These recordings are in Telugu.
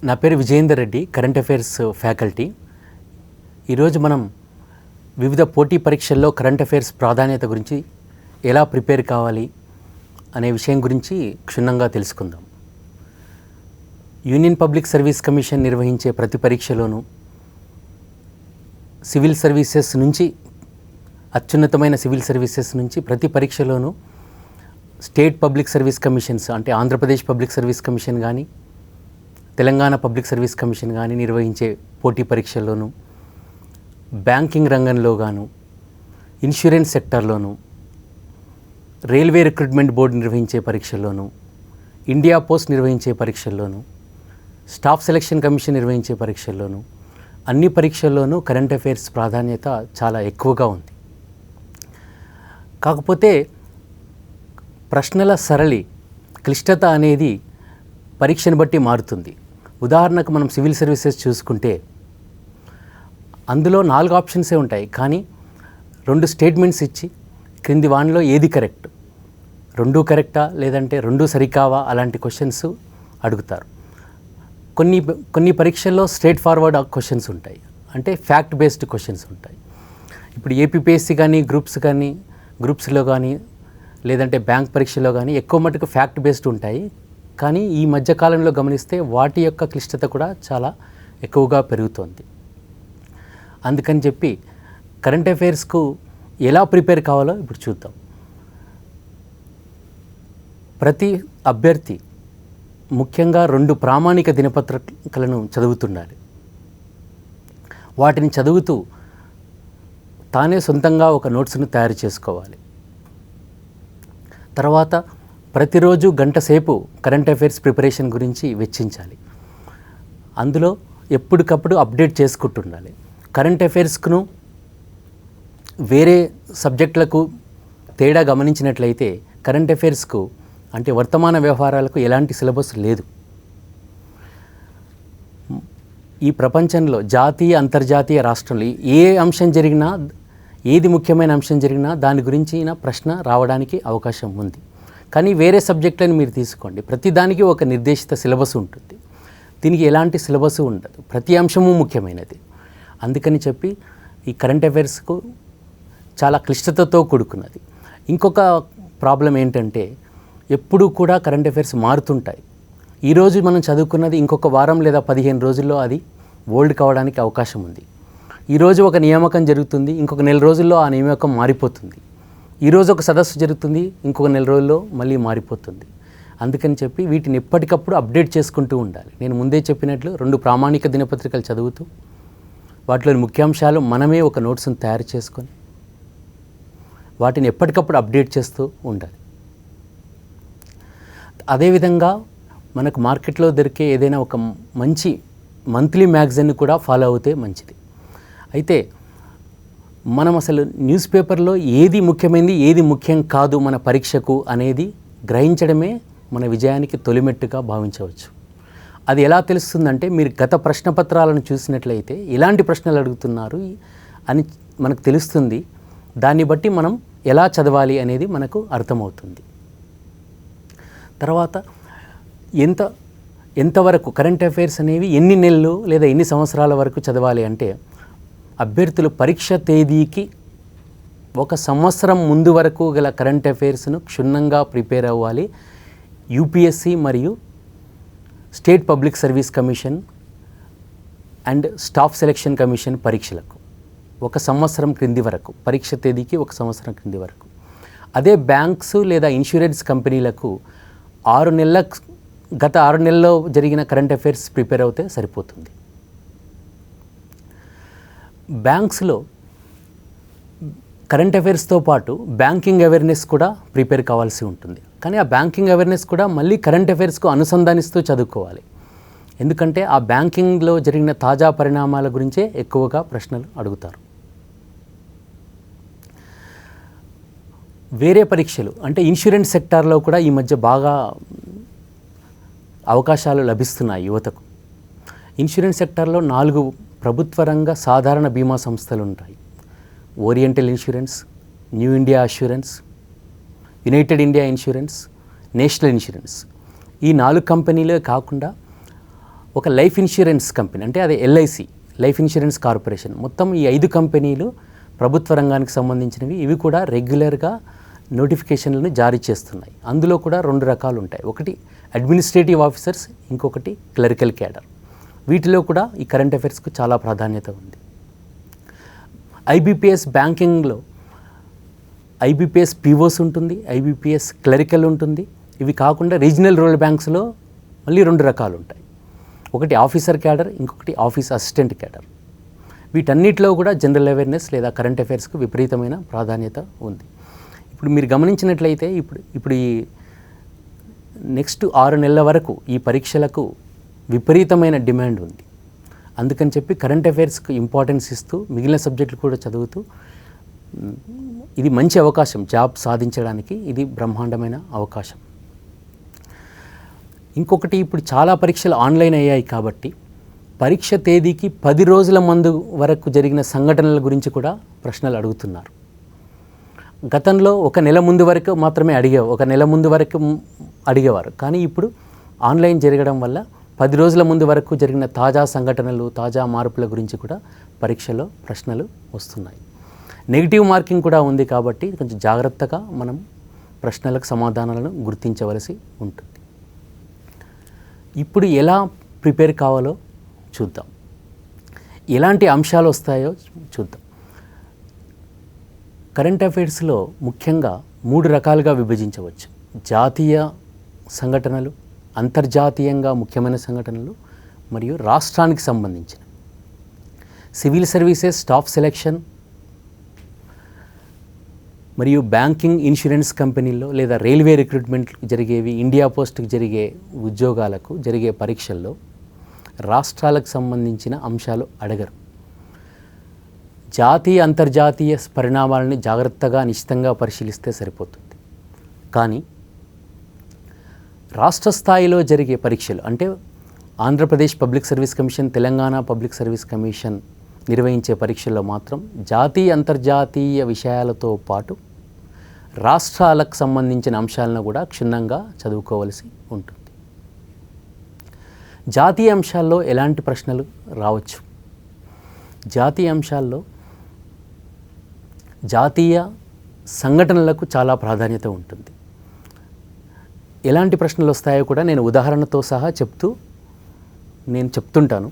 నా పేరు Vijayender Reddy, current affairs faculty. ఈరోజు మనం వివిధ పోటీ పరీక్షల్లో కరెంట్ అఫైర్స్ ప్రాధాన్యత గురించి ఎలా ప్రిపేర్ కావాలి అనే విషయం గురించి క్షుణ్ణంగా తెలుసుకుందాం. యూనియన్ పబ్లిక్ సర్వీస్ కమిషన్ నిర్వహించే ప్రతి పరీక్షలోనూ సివిల్ సర్వీసెస్ నుంచి అత్యున్నతమైన సివిల్ సర్వీసెస్ నుంచి ప్రతి పరీక్షలోనూ స్టేట్ పబ్లిక్ సర్వీస్ కమిషన్స్ అంటే ఆంధ్రప్రదేశ్ పబ్లిక్ సర్వీస్ కమిషన్ కానీ, తెలంగాణ పబ్లిక్ సర్వీస్ కమిషన్ కానీ నిర్వహించే పోటీ పరీక్షల్లోనూ, బ్యాంకింగ్ రంగంలో గాను, ఇన్సూరెన్స్ సెక్టర్లోనూ, రైల్వే రిక్రూట్మెంట్ బోర్డు నిర్వహించే పరీక్షల్లోనూ, ఇండియా పోస్ట్ నిర్వహించే పరీక్షల్లోనూ, స్టాఫ్ సెలక్షన్ కమిషన్ నిర్వహించే పరీక్షల్లోనూ, అన్ని పరీక్షల్లోనూ కరెంట్ అఫైర్స్ ప్రాధాన్యత చాలా ఎక్కువగా ఉంది. కాకపోతే ప్రశ్నల సరళి క్లిష్టత అనేది పరీక్షను బట్టి మారుతుంది. ఉదాహరణకు మనం సివిల్ సర్వీసెస్ చూసుకుంటే అందులో 4 ఆప్షన్సే ఉంటాయి, కానీ 2 స్టేట్మెంట్స్ ఇచ్చి క్రింది వానిలో ఏది కరెక్ట్, 2 కరెక్టా లేదంటే 2 సరికావా అలాంటి క్వశ్చన్స్ అడుగుతారు. కొన్ని పరీక్షల్లో స్ట్రేట్ ఫార్వర్డ్ క్వశ్చన్స్ ఉంటాయి, అంటే ఫ్యాక్ట్ బేస్డ్ క్వశ్చన్స్ ఉంటాయి. ఇప్పుడు ఏపీపీఎస్సీ కానీ గ్రూప్స్లో కానీ లేదంటే బ్యాంక్ పరీక్షలో కానీ ఎక్కువ మటుకు ఫ్యాక్ట్ బేస్డ్ ఉంటాయి. కానీ ఈ మధ్యకాలంలో గమనిస్తే వాటి యొక్క క్లిష్టత కూడా చాలా ఎక్కువగా పెరుగుతోంది. అందుకని చెప్పి కరెంట్ అఫైర్స్కు ఎలా ప్రిపేర్ కావాలో ఇప్పుడు చూద్దాం. ప్రతి అభ్యర్థి ముఖ్యంగా 2 ప్రామాణిక దినపత్రికలను చదువుతుండాలి. వాటిని చదువుతూ తానే సొంతంగా ఒక నోట్స్ను తయారు చేసుకోవాలి. తర్వాత ప్రతిరోజు గంట సేపు కరెంట్ అఫైర్స్ ప్రిపరేషన్ గురించి వెచ్చించాలి. అందులో ఎప్పటికప్పుడు అప్డేట్ చేసుకుంటుండాలి. కరెంట్ అఫైర్స్కును వేరే సబ్జెక్టులకు తేడా గమనించినట్లయితే కరెంట్ అఫైర్స్కు అంటే వర్తమాన వ్యవహారాలకు ఎలాంటి సిలబస్ లేదు. ఈ ప్రపంచంలో జాతీయ అంతర్జాతీయ రాష్ట్రంలో ఏ అంశం జరిగినా, ఏది ముఖ్యమైన అంశం జరిగినా దాని గురించి ప్రశ్న రావడానికి అవకాశం ఉంది. కానీ వేరే సబ్జెక్టులను మీరు తీసుకోండి, ప్రతిదానికి ఒక నిర్దేశిత సిలబస్ ఉంటుంది. దీనికి ఎలాంటి సిలబస్ ఉండదు, ప్రతి అంశము ముఖ్యమైనది. అందుకని చెప్పి ఈ కరెంట్ అఫైర్స్కు చాలా క్లిష్టతతో కూడుకున్నది. ఇంకొక ప్రాబ్లం ఏంటంటే ఎప్పుడూ కూడా కరెంట్ అఫైర్స్ మారుతుంటాయి. ఈరోజు మనం చదువుకున్నది ఇంకొక వారం లేదా 15 రోజుల్లో అది ఓల్డ్ కావడానికి అవకాశం ఉంది. ఈరోజు ఒక నియామకం జరుగుతుంది, ఇంకొక నెల రోజుల్లో ఆ నియామకం మారిపోతుంది. ఈరోజు ఒక సదస్సు జరుగుతుంది, ఇంకొక నెల రోజుల్లో మళ్ళీ మారిపోతుంది. అందుకని చెప్పి వీటిని ఎప్పటికప్పుడు అప్డేట్ చేసుకుంటూ ఉండాలి. నేను ముందే చెప్పినట్లు 2 ప్రామాణిక దినపత్రికలు చదువుతూ వాటిలోని ముఖ్యాంశాలు మనమే ఒక నోట్స్ను తయారు చేసుకొని వాటిని ఎప్పటికప్పుడు అప్డేట్ చేస్తూ ఉండాలి. అదేవిధంగా మనకు మార్కెట్లో దొరికే ఏదైనా ఒక మంచి మంత్లీ మ్యాగజైన్ కూడా ఫాలో అవుతే మంచిది. అయితే మనం అసలు న్యూస్ పేపర్లో ఏది ముఖ్యమైనది, ఏది ముఖ్యం కాదు మన పరీక్షకు అనేది గ్రహించడమే మన విజయానికి తొలిమెట్టుగా భావించవచ్చు. అది ఎలా తెలుస్తుందంటే మీరు గత ప్రశ్నపత్రాలను చూసినట్లయితే ఎలాంటి ప్రశ్నలు అడుగుతున్నారు అని మనకు తెలుస్తుంది. దాన్ని బట్టి మనం ఎలా చదవాలి అనేది మనకు అర్థమవుతుంది. తర్వాత ఎంతవరకు కరెంట్ అఫైర్స్ అనేవి ఎన్ని నెలలు లేదా ఎన్ని సంవత్సరాల వరకు చదవాలి అంటే అభ్యర్థులు పరీక్ష తేదీకి 1 సంవత్సరం ముందు వరకు గల కరెంట్ అఫైర్స్ను క్షుణ్ణంగా ప్రిపేర్ అవ్వాలి. యూపీఎస్సీ మరియు state public service commission and staff selection commission పరీక్షలకు 1 సంవత్సరం క్రింది వరకు, పరీక్ష తేదీకి 1 సంవత్సరం క్రింది వరకు. అదే బ్యాంక్స్ లేదా ఇన్సూరెన్స్ కంపెనీలకు గత 6 నెలల్లో జరిగిన కరెంట్ అఫైర్స్ ప్రిపేర్ అవుతే సరిపోతుంది. బ్యాంక్స్లో కరెంట్ అఫైర్స్తో పాటు బ్యాంకింగ్ అవేర్నెస్ కూడా ప్రిపేర్ కావాల్సి ఉంటుంది. కానీ ఆ బ్యాంకింగ్ అవేర్నెస్ కూడా మళ్ళీ కరెంట్ అఫైర్స్కు అనుసంధానిస్తూ చదువుకోవాలి. ఎందుకంటే ఆ బ్యాంకింగ్లో జరిగిన తాజా పరిణామాల గురించే ఎక్కువగా ప్రశ్నలు అడుగుతారు. వేరే పరీక్షలు అంటే ఇన్సూరెన్స్ సెక్టార్లో కూడా ఈ మధ్య బాగా అవకాశాలు లభిస్తున్నాయి యువతకు. ఇన్సూరెన్స్ సెక్టార్లో 4 ప్రభుత్వ రంగ సాధారణ బీమా సంస్థలు ఉంటాయి. Oriental insurance, new India assurance, United India insurance, national insurance. ఈ 4 కంపెనీలే కాకుండా ఒక లైఫ్ ఇన్సూరెన్స్ కంపెనీ, అంటే అది ఎల్ఐసి లైఫ్ ఇన్సూరెన్స్ కార్పొరేషన్. మొత్తం ఈ 5 కంపెనీలు ప్రభుత్వ రంగానికి సంబంధించినవి. ఇవి కూడా రెగ్యులర్గా నోటిఫికేషన్లను జారీ చేస్తున్నాయి. అందులో కూడా 2 రకాలు ఉంటాయి. ఒకటి అడ్మినిస్ట్రేటివ్ ఆఫీసర్స్, ఇంకొకటి క్లరికల్ క్యాడర్. వీటిలో కూడా ఈ కరెంట్ అఫైర్స్కు చాలా ప్రాధాన్యత ఉంది. ఐబీపీఎస్ బ్యాంకింగ్లో ఐబీపీఎస్ పీఓస్ ఉంటుంది, ఐబీపీఎస్ క్లరికల్ ఉంటుంది. ఇవి కాకుండా రీజనల్ రూరల్ బ్యాంక్స్లో మళ్ళీ 2 రకాలు ఉంటాయి. ఒకటి ఆఫీసర్ క్యాడర్, ఇంకొకటి ఆఫీస్ అసిస్టెంట్ క్యాడర్. వీటన్నిటిలో కూడా జనరల్ అవేర్నెస్ లేదా కరెంట్ అఫైర్స్కు విపరీతమైన ప్రాధాన్యత ఉంది. ఇప్పుడు మీరు గమనించినట్లయితే ఇప్పుడు ఈ నెక్స్ట్ 6 నెలల వరకు ఈ పరీక్షలకు విపరీతమైన డిమాండ్ ఉంది. అందుకని చెప్పి కరెంట్ అఫైర్స్కు ఇంపార్టెన్స్ ఇస్తూ మిగిలిన సబ్జెక్టులు కూడా చదువుతూ ఇది మంచి అవకాశం, జాబ్ సాధించడానికి ఇది బ్రహ్మాండమైన అవకాశం. ఇంకొకటి, ఇప్పుడు చాలా పరీక్షలు ఆన్లైన్ అయ్యాయి కాబట్టి పరీక్ష తేదీకి 10 రోజుల ముందు వరకు జరిగిన సంఘటనల గురించి కూడా ప్రశ్నలు అడుగుతున్నారు. గతంలో ఒక నెల ముందు వరకు మాత్రమే అడిగేవారు. కానీ ఇప్పుడు ఆన్లైన్ జరగడం వల్ల 10 రోజుల ముందు వరకు జరిగిన తాజా సంఘటనలు, తాజా మార్పుల గురించి కూడా పరీక్షలో ప్రశ్నలు వస్తున్నాయి. నెగిటివ్ మార్కింగ్ కూడా ఉంది కాబట్టి కొంచెం జాగ్రత్తగా మనం ప్రశ్నలకు సమాధానాలను గుర్తించవలసి ఉంటుంది. ఇప్పుడు ఎలా ప్రిపేర్ కావాలో చూద్దాం, ఎలాంటి అంశాలు వస్తాయో చూద్దాం. కరెంట్ అఫైర్స్లో ముఖ్యంగా 3 రకాలుగా విభజించవచ్చు. జాతీయ సంఘటనలు, అంతర్జాతీయంగా ముఖ్యమైన సంఘటనలు, మరియు రాష్ట్రానికి సంబంధించిన సివిల్ సర్వీసెస్, స్టాఫ్ సెలెక్షన్, మరియు బ్యాంకింగ్, ఇన్సూరెన్స్ కంపెనీల్లో లేదా రైల్వే రిక్రూట్మెంట్కి జరిగేవి, ఇండియా పోస్ట్కి జరిగే ఉద్యోగాలకు జరిగే పరీక్షల్లో రాష్ట్రాలకు సంబంధించిన అంశాలు అడగరు. జాతీయ అంతర్జాతీయ పరిణామాలని జాగ్రత్తగా నిశ్చితంగా పరిశీలిస్తే సరిపోతుంది. కానీ రాష్ట్ర స్థాయిలో జరిగే పరీక్షలు, అంటే Andhra Pradesh public service commission, Telangana public service commission నిర్వహించే పరీక్షల్లో మాత్రం జాతీయ అంతర్జాతీయ విషయాలతో పాటు రాష్ట్రాలకు సంబంధించిన అంశాలను కూడా క్షుణ్ణంగా చదువుకోవలసి ఉంటుంది. జాతీయ అంశాల్లో ఎలాంటి ప్రశ్నలు రావచ్చు? జాతీయ అంశాల్లో జాతీయ సంఘటనలకు చాలా ప్రాధాన్యత ఉంటుంది. ఎలాంటి ప్రశ్నలు వస్తాయో కూడా నేను ఉదాహరణతో సహా చెప్తుంటాను.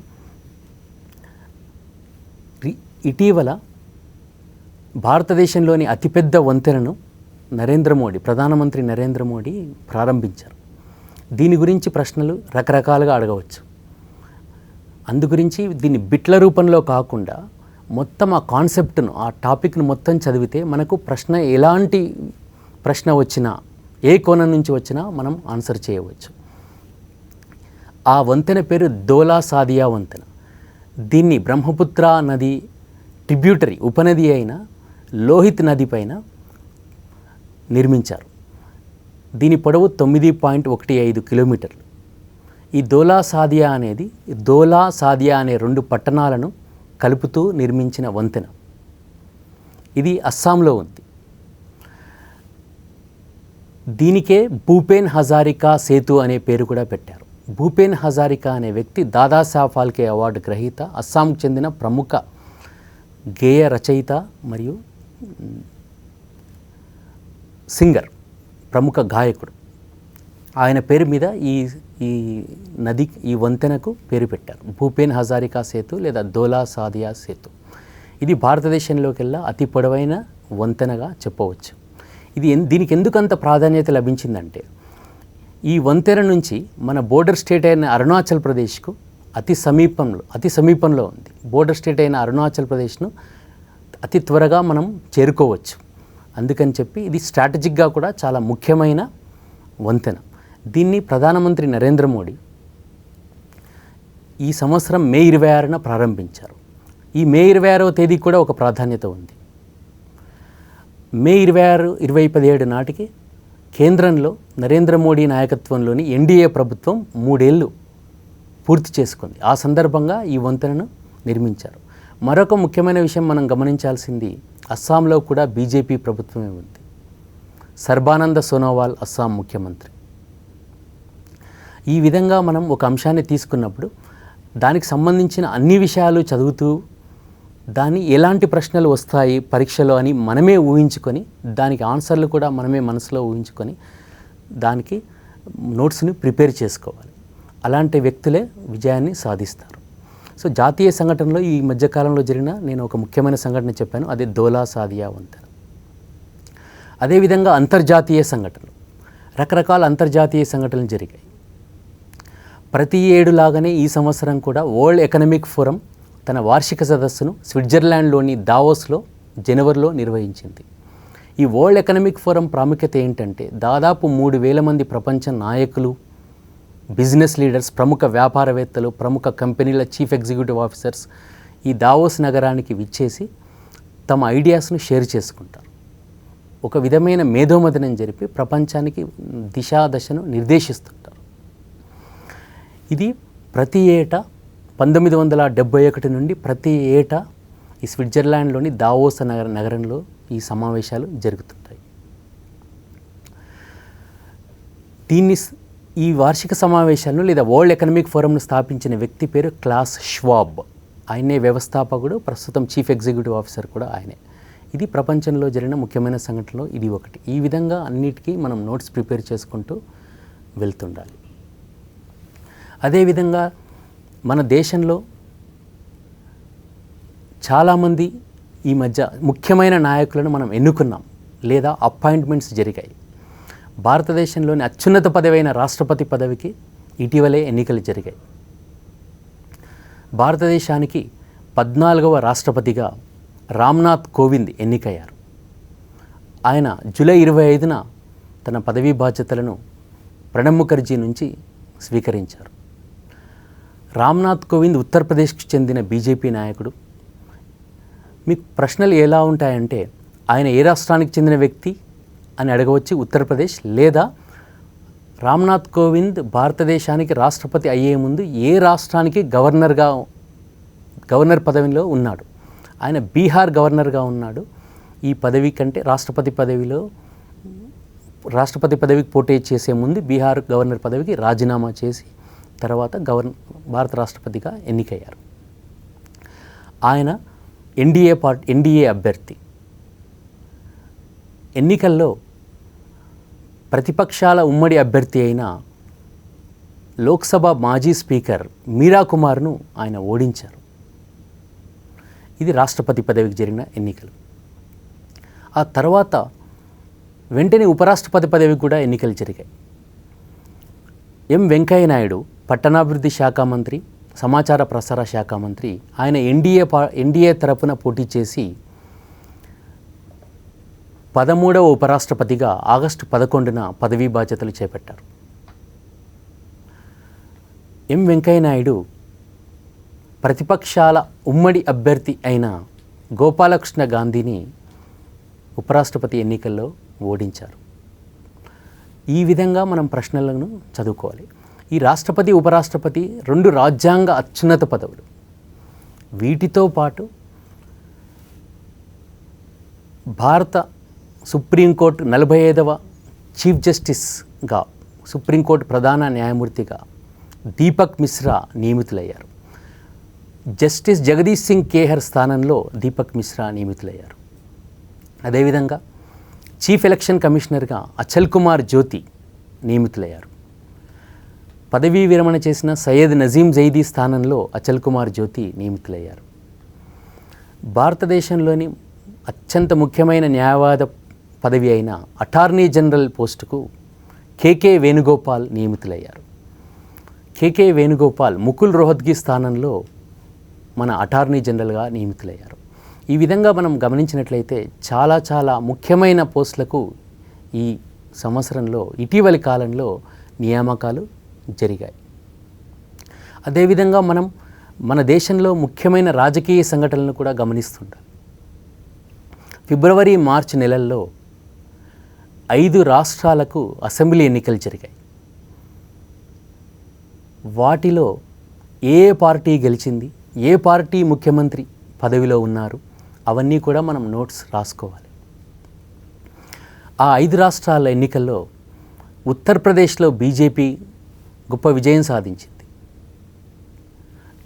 ఇటీవల భారతదేశంలోని అతిపెద్ద వంతెనను ప్రధానమంత్రి నరేంద్ర మోడీ ప్రారంభించారు. దీని గురించి ప్రశ్నలు రకరకాలుగా అడగవచ్చు. అందుగురించి దీన్ని బిట్ల రూపంలో కాకుండా మొత్తం ఆ కాన్సెప్ట్ను, ఆ టాపిక్ను మొత్తం చదివితే మనకు ఎలాంటి ప్రశ్న వచ్చినా, ఏ కోణం నుంచి వచ్చినా మనం ఆన్సర్ చేయవచ్చు. ఆ వంతెన పేరు దోలా సాదియా వంతెన. దీన్ని బ్రహ్మపుత్ర నది ట్రిబ్యూటరీ, ఉపనది అయిన లోహిత్ నది పైన నిర్మించారు. దీని పొడవు 9.15 కిలోమీటర్లు. ఈ దోలా సాదియా అనే 2 పట్టణాలను కలుపుతూ నిర్మించిన వంతెన. ఇది అస్సాంలో ఉంది. దీనికే భూపేన్ హజారికా సేతు అనే పేరు కూడా పెట్టారు. భూపేన్ హజారికా అనే వ్యక్తి దాదాసాహెబ్ ఫాల్కే అవార్డు గ్రహీత, అస్సాంకు చెందిన ప్రముఖ గేయ రచయిత మరియు సింగర్, ప్రముఖ గాయకుడు. ఆయన పేరు మీద ఈ వంతెనకు పేరు పెట్టారు, భూపేన్ హజారికా సేతు లేదా దోలా సాదియా సేతు. ఇది భారతదేశంలోకెల్లా అతి పొడవైన వంతెనగా చెప్పవచ్చు. దీనికి ఎందుకంత ప్రాధాన్యత లభించిందంటే, ఈ వంతెన నుంచి మన బోర్డర్ స్టేట్ అయిన అరుణాచల్ ప్రదేశ్కు అతి సమీపంలో ఉంది. బోర్డర్ స్టేట్ అయిన అరుణాచల్ ప్రదేశ్ను అతి త్వరగా మనం చేరుకోవచ్చు. అందుకని చెప్పి ఇది స్ట్రాటజిక్గా కూడా చాలా ముఖ్యమైన వంతెన. దీన్ని ప్రధానమంత్రి నరేంద్ర మోడీ ఈ సంవత్సరం మే 26న ప్రారంభించారు. ఈ మే 26వ తేదీ కూడా ఒక ప్రాధాన్యత ఉంది. మే 26, 2017 నాటికి కేంద్రంలో నరేంద్ర మోడీ నాయకత్వంలోని ఎన్డీఏ ప్రభుత్వం 3 ఏళ్ళు పూర్తి చేసుకుంది. ఆ సందర్భంగా ఈ వంతెనను నిర్మించారు. మరొక ముఖ్యమైన విషయం మనం గమనించాల్సింది, అస్సాంలో కూడా బీజేపీ ప్రభుత్వమే ఉంది. సర్బానంద సోనోవాల్ అస్సాం ముఖ్యమంత్రి. ఈ విధంగా మనం ఒక అంశాన్ని తీసుకున్నప్పుడు దానికి సంబంధించిన అన్ని విషయాలు చదువుతూ దాన్ని ఎలాంటి ప్రశ్నలు వస్తాయి పరీక్షలో అని మనమే ఊహించుకొని దానికి ఆన్సర్లు కూడా మనమే మనసులో ఊహించుకొని దానికి నోట్స్ని ప్రిపేర్ చేసుకోవాలి. అలాంటి వ్యక్తులే విజయాన్ని సాధిస్తారు. సో జాతీయ సంఘటనలో ఈ మధ్యకాలంలో జరిగిన నేను ఒక ముఖ్యమైన సంఘటన చెప్పాను, అదే ధోలా సాదియా వంతెన. అదేవిధంగా అంతర్జాతీయ సంఘటనలు, రకరకాల అంతర్జాతీయ సంఘటనలు జరిగాయి. ప్రతి ఏడులాగానే ఈ సంవత్సరం కూడా వరల్డ్ ఎకనామిక్ ఫోరం తన వార్షిక సదస్సును స్విట్జర్లాండ్లోని దావోస్లో జనవరిలో నిర్వహించింది. ఈ వరల్డ్ ఎకనామిక్ ఫోరం ప్రాముఖ్యత ఏంటంటే దాదాపు 3,000 మంది ప్రపంచ నాయకులు, బిజినెస్ లీడర్స్, ప్రముఖ వ్యాపారవేత్తలు, ప్రముఖ కంపెనీల చీఫ్ ఎగ్జిక్యూటివ్ ఆఫీసర్స్ ఈ దావోస్ నగరానికి విచ్చేసి తమ ఐడియాస్ను షేర్ చేసుకుంటారు. ఒక విధమైన మేధోమథనం జరిపి ప్రపంచానికి దిశాదశను నిర్దేశిస్తుంటారు. ఇది ప్రతి ఏటా 1971 నుండి ప్రతి ఏటా ఈ స్విట్జర్లాండ్లోని దావోస్ నగరంలో ఈ సమావేశాలు జరుగుతుంటాయి. ఈ వార్షిక సమావేశాలను లేదా వరల్డ్ ఎకనామిక్ ఫోరంను స్థాపించిన వ్యక్తి పేరు క్లాస్ ష్వాబ్. ఆయనే వ్యవస్థాపకుడు, ప్రస్తుతం చీఫ్ ఎగ్జిక్యూటివ్ ఆఫీసర్ కూడా ఆయనే. ఇది ప్రపంచంలో జరిగిన ముఖ్యమైన సంఘటనలో ఇది ఒకటి. ఈ విధంగా అన్నిటికీ మనం నోట్స్ ప్రిపేర్ చేసుకుంటూ వెళ్తుండాలి. అదేవిధంగా మన దేశంలో చాలామంది ఈ మధ్య ముఖ్యమైన నాయకులను మనం ఎన్నుకున్నాం లేదా అపాయింట్మెంట్స్ జరిగాయి. భారతదేశంలోని అత్యున్నత పదవైన రాష్ట్రపతి పదవికి ఇటీవలే ఎన్నికలు జరిగాయి. భారతదేశానికి 14వ రాష్ట్రపతిగా రామ్నాథ్ కోవింద్ ఎన్నికయ్యారు. ఆయన జూలై 25న తన పదవీ బాధ్యతలను ప్రణబ్ ముఖర్జీ నుంచి స్వీకరించారు. రామ్నాథ్ కోవింద్ ఉత్తరప్రదేశ్కి చెందిన బీజేపీ నాయకుడు. మీకు ప్రశ్నలు ఎలా ఉంటాయంటే ఆయన ఏ రాష్ట్రానికి చెందిన వ్యక్తి అని అడగవచ్చు, ఉత్తరప్రదేశ్, లేదా రామ్నాథ్ కోవింద్ భారతదేశానికి రాష్ట్రపతి అయ్యే ముందు ఏ రాష్ట్రానికి గవర్నర్ పదవిలో ఉన్నాడు. ఆయన బీహార్ గవర్నర్గా ఉన్నాడు. ఈ పదవి కంటే రాష్ట్రపతి పదవికి పోటీ చేసే ముందు బీహార్ గవర్నర్ పదవికి రాజీనామా చేసి తర్వాత భారత రాష్ట్రపతిగా ఎన్నికయ్యారు. ఆయన ఎన్డీఏ అభ్యర్థి. ఎన్నికల్లో ప్రతిపక్షాల ఉమ్మడి అభ్యర్థి అయిన లోక్సభ మాజీ స్పీకర్ మీరా కుమార్ను ఆయన ఓడించారు. ఇది రాష్ట్రపతి పదవికి జరిగిన ఎన్నికలు. ఆ తర్వాత వెంటనే ఉపరాష్ట్రపతి పదవికి కూడా ఎన్నికలు జరిగాయి. ఎం వెంకయ్య నాయుడు పట్టణాభివృద్ధి శాఖ మంత్రి, సమాచార ప్రసార శాఖ మంత్రి. ఆయన ఎన్డీఏ తరపున పోటీ చేసి 13వ ఉపరాష్ట్రపతిగా ఆగస్టు 11న పదవీ బాధ్యతలు చేపట్టారు. ఎం వెంకయ్య నాయుడు ప్రతిపక్షాల ఉమ్మడి అభ్యర్థి అయిన గోపాలకృష్ణ గాంధీని ఉపరాష్ట్రపతి ఎన్నికల్లో ఓడించారు. ఈ విధంగా మనం ప్రశ్నలను చదువుకోవాలి. ఈ రాష్ట్రపతి, ఉపరాష్ట్రపతి 2 రాజ్యాంగ అత్యున్నత పదవులు. వీటితో పాటు భారత సుప్రీంకోర్టు 45వ చీఫ్ జస్టిస్గా, సుప్రీంకోర్టు ప్రధాన న్యాయమూర్తిగా దీపక్ మిశ్రా నియమితులయ్యారు. జస్టిస్ జగదీష్ సింగ్ కేహర్ స్థానంలో దీపక్ మిశ్రా నియమితులయ్యారు. అదేవిధంగా చీఫ్ ఎలక్షన్ కమిషనర్గా అచల్ కుమార్ జ్యోతి నియమితులయ్యారు. పదవీ విరమణ చేసిన సయ్యద్ నజీం జైదీ స్థానంలో అచల్ కుమార్ జ్యోతి నియమితులయ్యారు. భారతదేశంలోని అత్యంత ముఖ్యమైన న్యాయవాద పదవి అయిన అటార్నీ జనరల్ పోస్టుకు కేకే వేణుగోపాల్ నియమితులయ్యారు. కేకే వేణుగోపాల్ ముకుల్ రోహత్గి స్థానంలో మన అటార్నీ జనరల్గా నియమితులయ్యారు. ఈ విధంగా మనం గమనించినట్లయితే చాలా ముఖ్యమైన పోస్టులకు ఈ సంవత్సరంలో, ఇటీవలి కాలంలో నియామకాలు జరిగాయి. అదేవిధంగా మనం మన దేశంలో ముఖ్యమైన రాజకీయ సంఘటనలను కూడా గమనిస్తుంటాం. ఫిబ్రవరి, మార్చి నెలల్లో 5 రాష్ట్రాలకు అసెంబ్లీ ఎన్నికలు జరిగాయి. వాటిలో ఏ పార్టీ గెలిచింది, ఏ పార్టీ ముఖ్యమంత్రి పదవిలో ఉన్నారు, అవన్నీ కూడా మనం నోట్స్ రాసుకోవాలి. ఆ 5 రాష్ట్రాల ఎన్నికల్లో ఉత్తరప్రదేశ్లో బీజేపీ గొప్ప విజయం సాధించింది.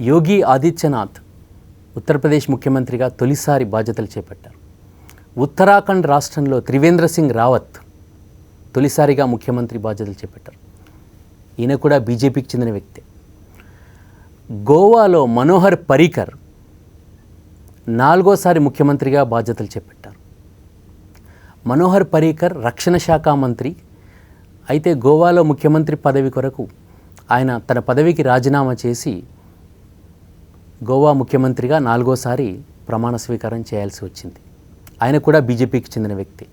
యోగి ఆదిత్యనాథ్ ఉత్తరప్రదేశ్ ముఖ్యమంత్రిగా తొలిసారి బాధ్యతలు చేపట్టారు. ఉత్తరాఖండ్ రాష్ట్రంలో త్రివేంద్ర సింగ్ రావత్ తొలిసారిగా ముఖ్యమంత్రి బాధ్యతలు చేపట్టారు. ఈయన కూడా బీజేపీకి చెందిన వ్యక్తే. గోవాలో మనోహర్ పరీకర్ 4వసారి ముఖ్యమంత్రిగా బాధ్యతలు చేపట్టారు. మనోహర్ పరీకర్ రక్షణ శాఖ మంత్రి. అయితే గోవాలో ముఖ్యమంత్రి పదవి కొరకు ఆయన తన పదవికి రాజీనామా చేసి గోవా ముఖ్యమంత్రిగా 4వసారి ప్రమాణ స్వీకారం చేయాల్సి వచ్చింది. ఆయన కూడా బీజేపీకి చెందిన వ్యక్తి.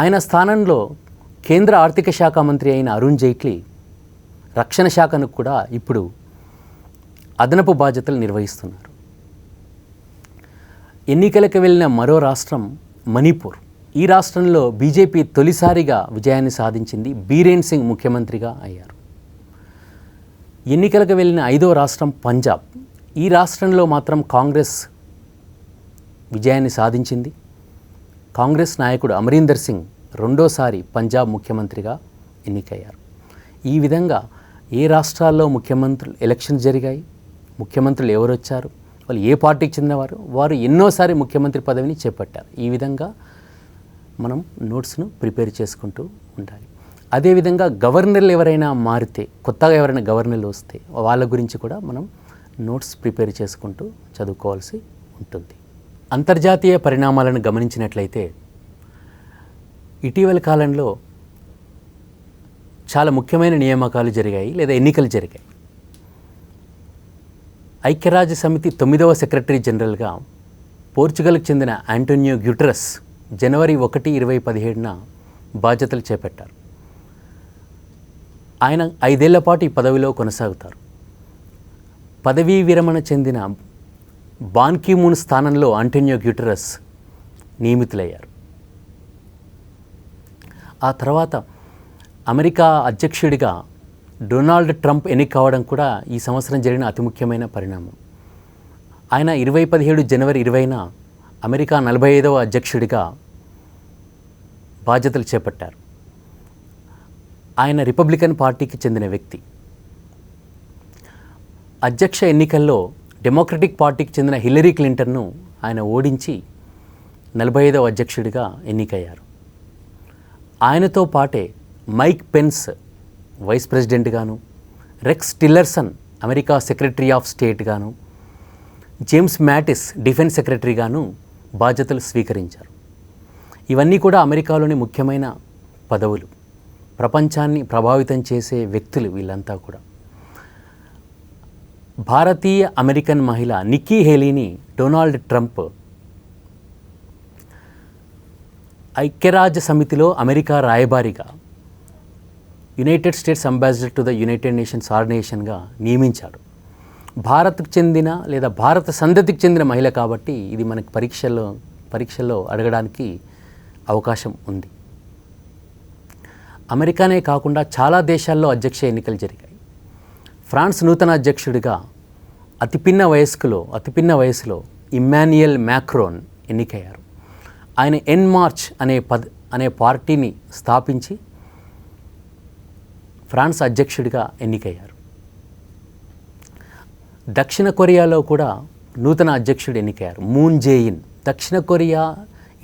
ఆయన స్థానంలో కేంద్ర ఆర్థిక శాఖ మంత్రి అయిన అరుణ్ జైట్లీ రక్షణ శాఖను కూడా ఇప్పుడు అదనపు బాధ్యతలు నిర్వహిస్తున్నారు. ఎన్నికలకు వెళ్ళిన మరో రాష్ట్రం మణిపూర్. ఈ రాష్ట్రంలో బీజేపీ తొలిసారిగా విజయాన్ని సాధించింది. బీరేన్ సింగ్ ముఖ్యమంత్రిగా అయ్యారు. ఎన్నికలకు వెళ్ళిన 5వ రాష్ట్రం పంజాబ్. ఈ రాష్ట్రంలో మాత్రం కాంగ్రెస్ విజయాన్ని సాధించింది. కాంగ్రెస్ నాయకుడు అమరీందర్ సింగ్ 2వసారి పంజాబ్ ముఖ్యమంత్రిగా ఎన్నికయ్యారు. ఈ విధంగా ఏ రాష్ట్రాల్లో ముఖ్యమంత్రులు ఎలక్షన్స్ జరిగాయి, ముఖ్యమంత్రులు ఎవరు వచ్చారు, వాళ్ళు ఏ పార్టీకి చెందినవారు, వారు ఎన్నోసారి ముఖ్యమంత్రి పదవిని చేపట్టారు. ఈ విధంగా మనం నోట్స్ను ప్రిపేర్ చేసుకుంటూ ఉండాలి. అదేవిధంగా గవర్నర్లు ఎవరైనా మారితే, కొత్తగా ఎవరైనా గవర్నర్లు వస్తే వాళ్ళ గురించి కూడా మనం నోట్స్ ప్రిపేర్ చేసుకుంటూ చదువుకోవాల్సి ఉంటుంది. అంతర్జాతీయ పరిణామాలను గమనించినట్లయితే ఇటీవల కాలంలో చాలా ముఖ్యమైన నియామకాలు జరిగాయి లేదా ఎన్నికలు జరిగాయి. ఐక్యరాజ్య సమితి 9వ సెక్రటరీ జనరల్గా పోర్చుగల్కి చెందిన ఆంటోనియో గ్యూటెరస్ జనవరి 1, 2017న బాధ్యతలు చేపట్టారు. ఆయన 5 ఏళ్ల పాటు ఈ పదవిలో కొనసాగుతారు. పదవీ విరమణ చెందిన బాన్ కీ మూన్ స్థానంలో ఆంటోనియో గ్యూటెరస్ నియమితులయ్యారు. ఆ తర్వాత అమెరికా అధ్యక్షుడిగా డొనాల్డ్ ట్రంప్ ఎన్నిక కావడం కూడా ఈ సంవత్సరం జరిగిన అతి ముఖ్యమైన పరిణామం. ఆయన 2017 జనవరి 20న అమెరికా 45వ అధ్యక్షుడిగా బాధ్యతలు చేపట్టారు. ఆయన రిపబ్లికన్ పార్టీకి చెందిన వ్యక్తి. అధ్యక్ష ఎన్నికల్లో డెమోక్రటిక్ పార్టీకి చెందిన హిల్లరీ క్లింటన్ను ఆయన ఓడించి 45వ అధ్యక్షుడిగా ఎన్నికయ్యారు. ఆయనతో పాటే మైక్ పెన్స్ వైస్ ప్రెసిడెంట్ గాను, rex Tillerson America secretary of state గాను, జేమ్స్ మ్యాటిస్ డిఫెన్స్ సెక్రటరీ గాను బాధ్యతలు స్వీకరించారు. ఇవన్నీ కూడా అమెరికాలోని ముఖ్యమైన పదవులు. ప్రపంచాన్ని ప్రభావితం చేసే వ్యక్తులు వీళ్ళంతా కూడా. భారతీయ అమెరికన్ మహిళ నిక్కీ హేలీని డొనాల్డ్ ట్రంప్ ఐక్యరాజ్య సమితిలో అమెరికా రాయబారిగా, United States ambassador to the United Nations ఆర్గనైజేషన్గా నియమించాడు. భారత్కు చెందిన లేదా భారత సంతతికి చెందిన మహిళ కాబట్టి ఇది మనకి పరీక్షల్లో అడగడానికి అవకాశం ఉంది. అమెరికానే కాకుండా చాలా దేశాల్లో అధ్యక్ష ఎన్నికలు జరిగాయి. ఫ్రాన్స్ నూతన అధ్యక్షుడిగా అతిపిన్న వయసులో ఇమ్మాన్యుయల్ మ్యాక్రోన్ ఎన్నికయ్యారు. ఆయన ఎన్ మార్చ్ అనే పార్టీని స్థాపించి ఫ్రాన్స్ అధ్యక్షుడిగా ఎన్నికయ్యారు. దక్షిణ కొరియాలో కూడా నూతన అధ్యక్షుడు ఎన్నికయ్యారు, మూన్ జే-ఇన్. దక్షిణ కొరియా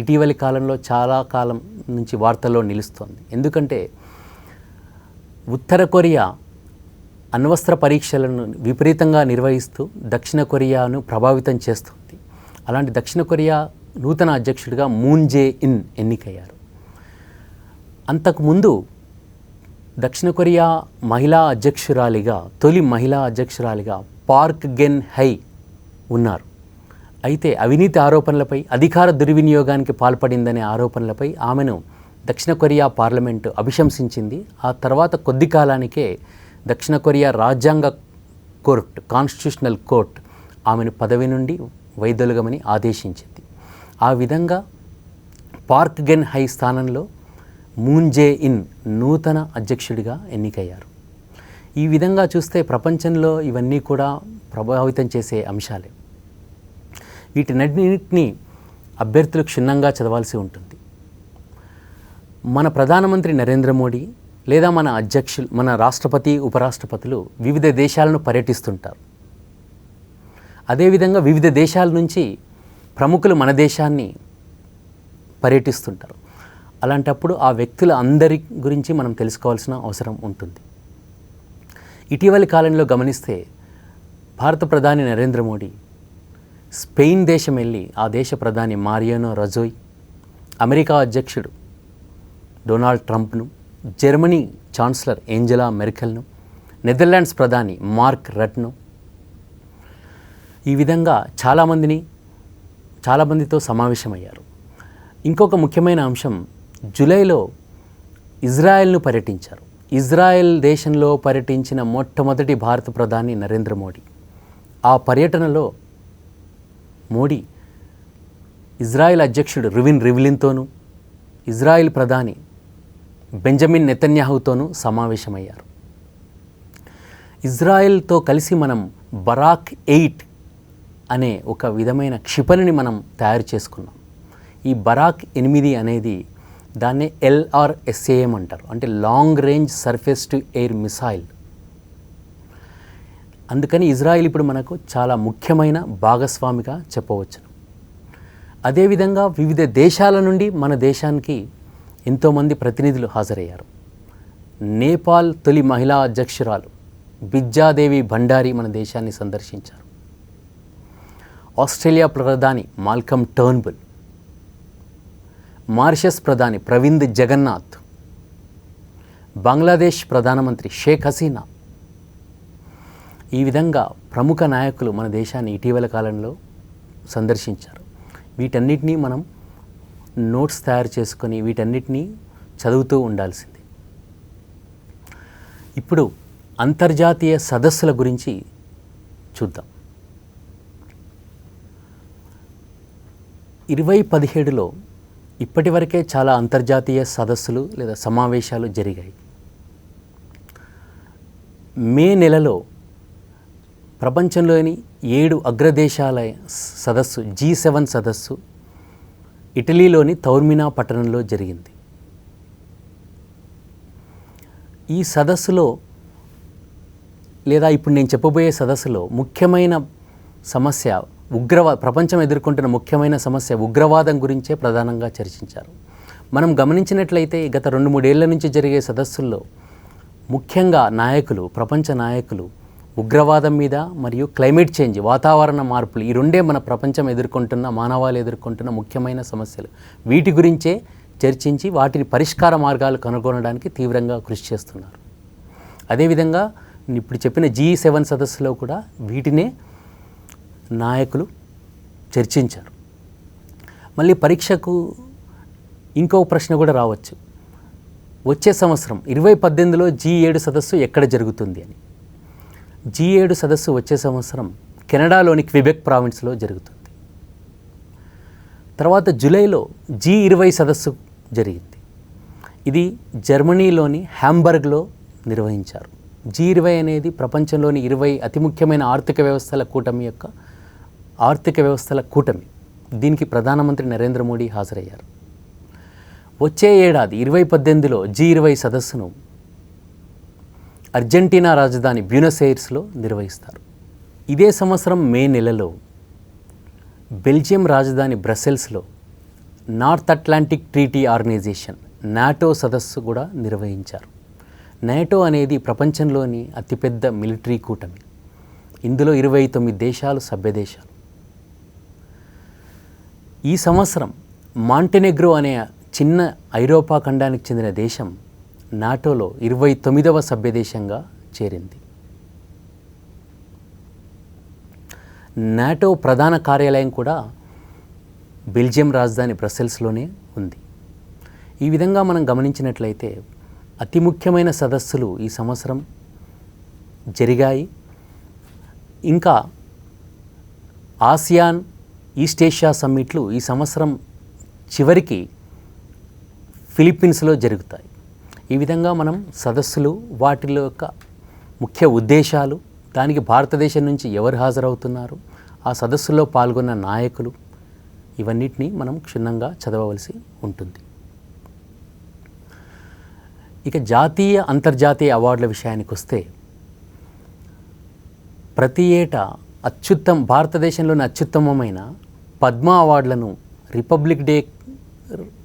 ఇటీవలి కాలంలో చాలా కాలం నుంచి వార్తల్లో నిలుస్తోంది. ఎందుకంటే ఉత్తర కొరియా అణ్వస్త్ర పరీక్షలను విపరీతంగా నిర్వహిస్తూ దక్షిణ కొరియాను ప్రభావితం చేస్తుంది. అలాంటి దక్షిణ కొరియా నూతన అధ్యక్షుడిగా మూన్ జే-ఇన్ ఎన్నికయ్యారు. అంతకుముందు దక్షిణ కొరియా తొలి మహిళా అధ్యక్షురాలిగా పార్క్ గెన్ హై ఉన్నారు. అయితే అవినీతి ఆరోపణలపై, అధికార దుర్వినియోగానికి పాల్పడిందనే ఆరోపణలపై ఆమెను దక్షిణ కొరియా పార్లమెంటు అభిశంసించింది. ఆ తర్వాత కొద్ది కాలానికే దక్షిణ కొరియా రాజ్యాంగ కోర్టు, కాన్స్టిట్యూషనల్ కోర్ట్ ఆమెను పదవి నుండి వైదొలగమని ఆదేశించింది. ఆ విధంగా పార్క్ గెన్ హై స్థానంలో మూన్ జే-ఇన్ నూతన అధ్యక్షుడిగా ఎన్నికయ్యారు. ఈ విధంగా చూస్తే ప్రపంచంలో ఇవన్నీ కూడా ప్రభావితం చేసే అంశాలే. వీటినన్నింటినీ అభ్యర్థులు క్షుణ్ణంగా చదవాల్సి ఉంటుంది. మన ప్రధానమంత్రి నరేంద్ర మోడీ లేదా మన రాష్ట్రపతి, ఉపరాష్ట్రపతులు వివిధ దేశాలను పర్యటిస్తుంటారు. అదేవిధంగా వివిధ దేశాల నుంచి ప్రముఖులు మన దేశాన్ని పర్యటిస్తుంటారు. అలాంటప్పుడు ఆ వ్యక్తుల అందరి గురించి మనం తెలుసుకోవాల్సిన అవసరం ఉంటుంది. ఇటీవలి కాలంలో గమనిస్తే భారత ప్రధాని నరేంద్ర మోడీ స్పెయిన్ దేశం వెళ్ళి ఆ దేశ ప్రధాని మారియానో రజోయ్, అమెరికా అధ్యక్షుడు డొనాల్డ్ ట్రంప్ను, జర్మనీ ఛాన్సలర్ ఏంజెలా మెర్కెల్ను, నెదర్లాండ్స్ ప్రధాని మార్క్ రట్ను, ఈ విధంగా చాలామందితో సమావేశమయ్యారు. ఇంకొక ముఖ్యమైన అంశం, జూలైలో ఇజ్రాయెల్ను పర్యటించారు. ఇజ్రాయెల్ దేశంలో పర్యటించిన మొట్టమొదటి భారత ప్రధాని నరేంద్ర మోడీ. ఆ పర్యటనలో మోడీ ఇజ్రాయెల్ అధ్యక్షుడు రువిన్ రివ్లిన్తోనూ, ఇజ్రాయెల్ ప్రధాని బెంజమిన్ నెతన్యాహుతోనూ సమావేశమయ్యారు. ఇజ్రాయెల్తో కలిసి మనం బరాక్ 8 అనే ఒక విధమైన క్షిపణిని మనం తయారు చేసుకున్నాం. ఈ బరాక్ 8 అనేది దాన్నే LRSAM అంటారు, అంటే long range surface to air missile. అందుకని ఇజ్రాయెల్ ఇప్పుడు మనకు చాలా ముఖ్యమైన భాగస్వామిగా చెప్పవచ్చు. అదేవిధంగా వివిధ దేశాల నుండి మన దేశానికి ఎంతోమంది ప్రతినిధులు హాజరయ్యారు. నేపాల్ తొలి మహిళా అధ్యక్షురాలు బిజ్జాదేవి భండారీ మన దేశాన్ని సందర్శించారు. ఆస్ట్రేలియా ప్రధాని మాల్కమ్ టర్న్బుల్, మారిషస్ ప్రధాని ప్రవింద్ జగన్నాథ్, బంగ్లాదేశ్ ప్రధానమంత్రి షేక్ హసీనా, ఈ విధంగా ప్రముఖ నాయకులు మన దేశాన్ని ఇటీవల కాలంలో సందర్శించారు. వీటన్నిటినీ మనం నోట్స్ తయారు చేసుకొని వీటన్నిటినీ చదువుతూ ఉండాల్సింది. ఇప్పుడు అంతర్జాతీయ సదస్సుల గురించి చూద్దాం. 2017లో ఇప్పటి వరకే చాలా అంతర్జాతీయ సదస్సులు లేదా సమావేశాలు జరిగాయి. మే నెలలో ప్రపంచంలోని 7 అగ్రదేశాల సదస్సు G7 సదస్సు ఇటలీలోని తౌర్మినా పట్టణంలో జరిగింది. ఈ సదస్సులో లేదా ఇప్పుడు నేను చెప్పబోయే సదస్సులో ముఖ్యమైన సమస్య ప్రపంచం ఎదుర్కొంటున్న ముఖ్యమైన సమస్య ఉగ్రవాదం గురించే ప్రధానంగా చర్చించారు. మనం గమనించినట్లయితే గత 2-3 ఏళ్ల నుంచి జరిగే సదస్సుల్లో ముఖ్యంగా ప్రపంచ నాయకులు ఉగ్రవాదం మీద మరియు క్లైమేట్ చేంజ్, వాతావరణ మార్పులు, ఈ రెండే మన ప్రపంచం మానవాళి ఎదుర్కొంటున్న ముఖ్యమైన సమస్యలు. వీటి గురించే చర్చించి వాటిని పరిష్కార మార్గాలు కనుగొనడానికి తీవ్రంగా కృషి చేస్తున్నారు. అదేవిధంగా ఇప్పుడు చెప్పిన G7 సదస్సులో కూడా వీటినే నాయకులు చర్చించారు. మళ్ళీ పరీక్షకు ఇంకో ప్రశ్న కూడా రావచ్చు, వచ్చే సంవత్సరం 2018లో G7 సదస్సు ఎక్కడ జరుగుతుంది అని. G7 సదస్సు వచ్చే సంవత్సరం కెనడాలోని క్విబెక్ ప్రావిన్స్లో జరుగుతుంది. తర్వాత జూలైలో G20 సదస్సు జరిగింది. ఇది జర్మనీలోని హ్యాంబర్గ్లో నిర్వహించారు. G20 అనేది ప్రపంచంలోని 20 అతి ముఖ్యమైన ఆర్థిక వ్యవస్థల కూటమి. దీనికి ప్రధానమంత్రి నరేంద్ర మోడీ హాజరయ్యారు. వచ్చే ఏడాది 2018లో G20 సదస్సును అర్జెంటీనా రాజధాని బ్యూనస్ ఎయిర్స్లో నిర్వహిస్తారు. ఇదే సంవత్సరం మే నెలలో బెల్జియం రాజధాని బ్రసెల్స్లో North Atlantic Treaty Organization NATO సదస్సు కూడా నిర్వహించారు. నాటో అనేది ప్రపంచంలోని అతిపెద్ద మిలిటరీ కూటమి. ఇందులో 29 దేశాలు సభ్యదేశాలు. ఈ సంవత్సరం మాంటెనెగ్రో అనే చిన్న ఐరోపా ఖండానికి చెందిన దేశం నాటోలో 29వ సభ్యదేశంగా చేరింది. నాటో ప్రధాన కార్యాలయం కూడా బెల్జియం రాజధాని బ్రసెల్స్లోనే ఉంది. ఈ విధంగా మనం గమనించినట్లయితే అతి ముఖ్యమైన సదస్సులు ఈ సంవత్సరం జరిగాయి. ఇంకా ఆసియాన్, ఈస్ట్ ఏషియా సమ్మిట్లు ఈ సంవత్సరం చివరికి ఫిలిప్పీన్స్లో జరుగుతాయి. ఈ విధంగా మనం సదస్సులు, వాటిలో యొక్క ముఖ్య ఉద్దేశాలు, దానికి భారతదేశం నుంచి ఎవరు హాజరవుతున్నారు, ఆ సదస్సులో పాల్గొన్న నాయకులు, ఇవన్నిటినీ మనం క్షుణ్ణంగా చదవవలసి ఉంటుంది. ఇక జాతీయ, అంతర్జాతీయ అవార్డుల విషయానికి వస్తే ప్రతి ఏటా భారతదేశంలోని అత్యుత్తమమైన పద్మ అవార్డులను రిపబ్లిక్ డే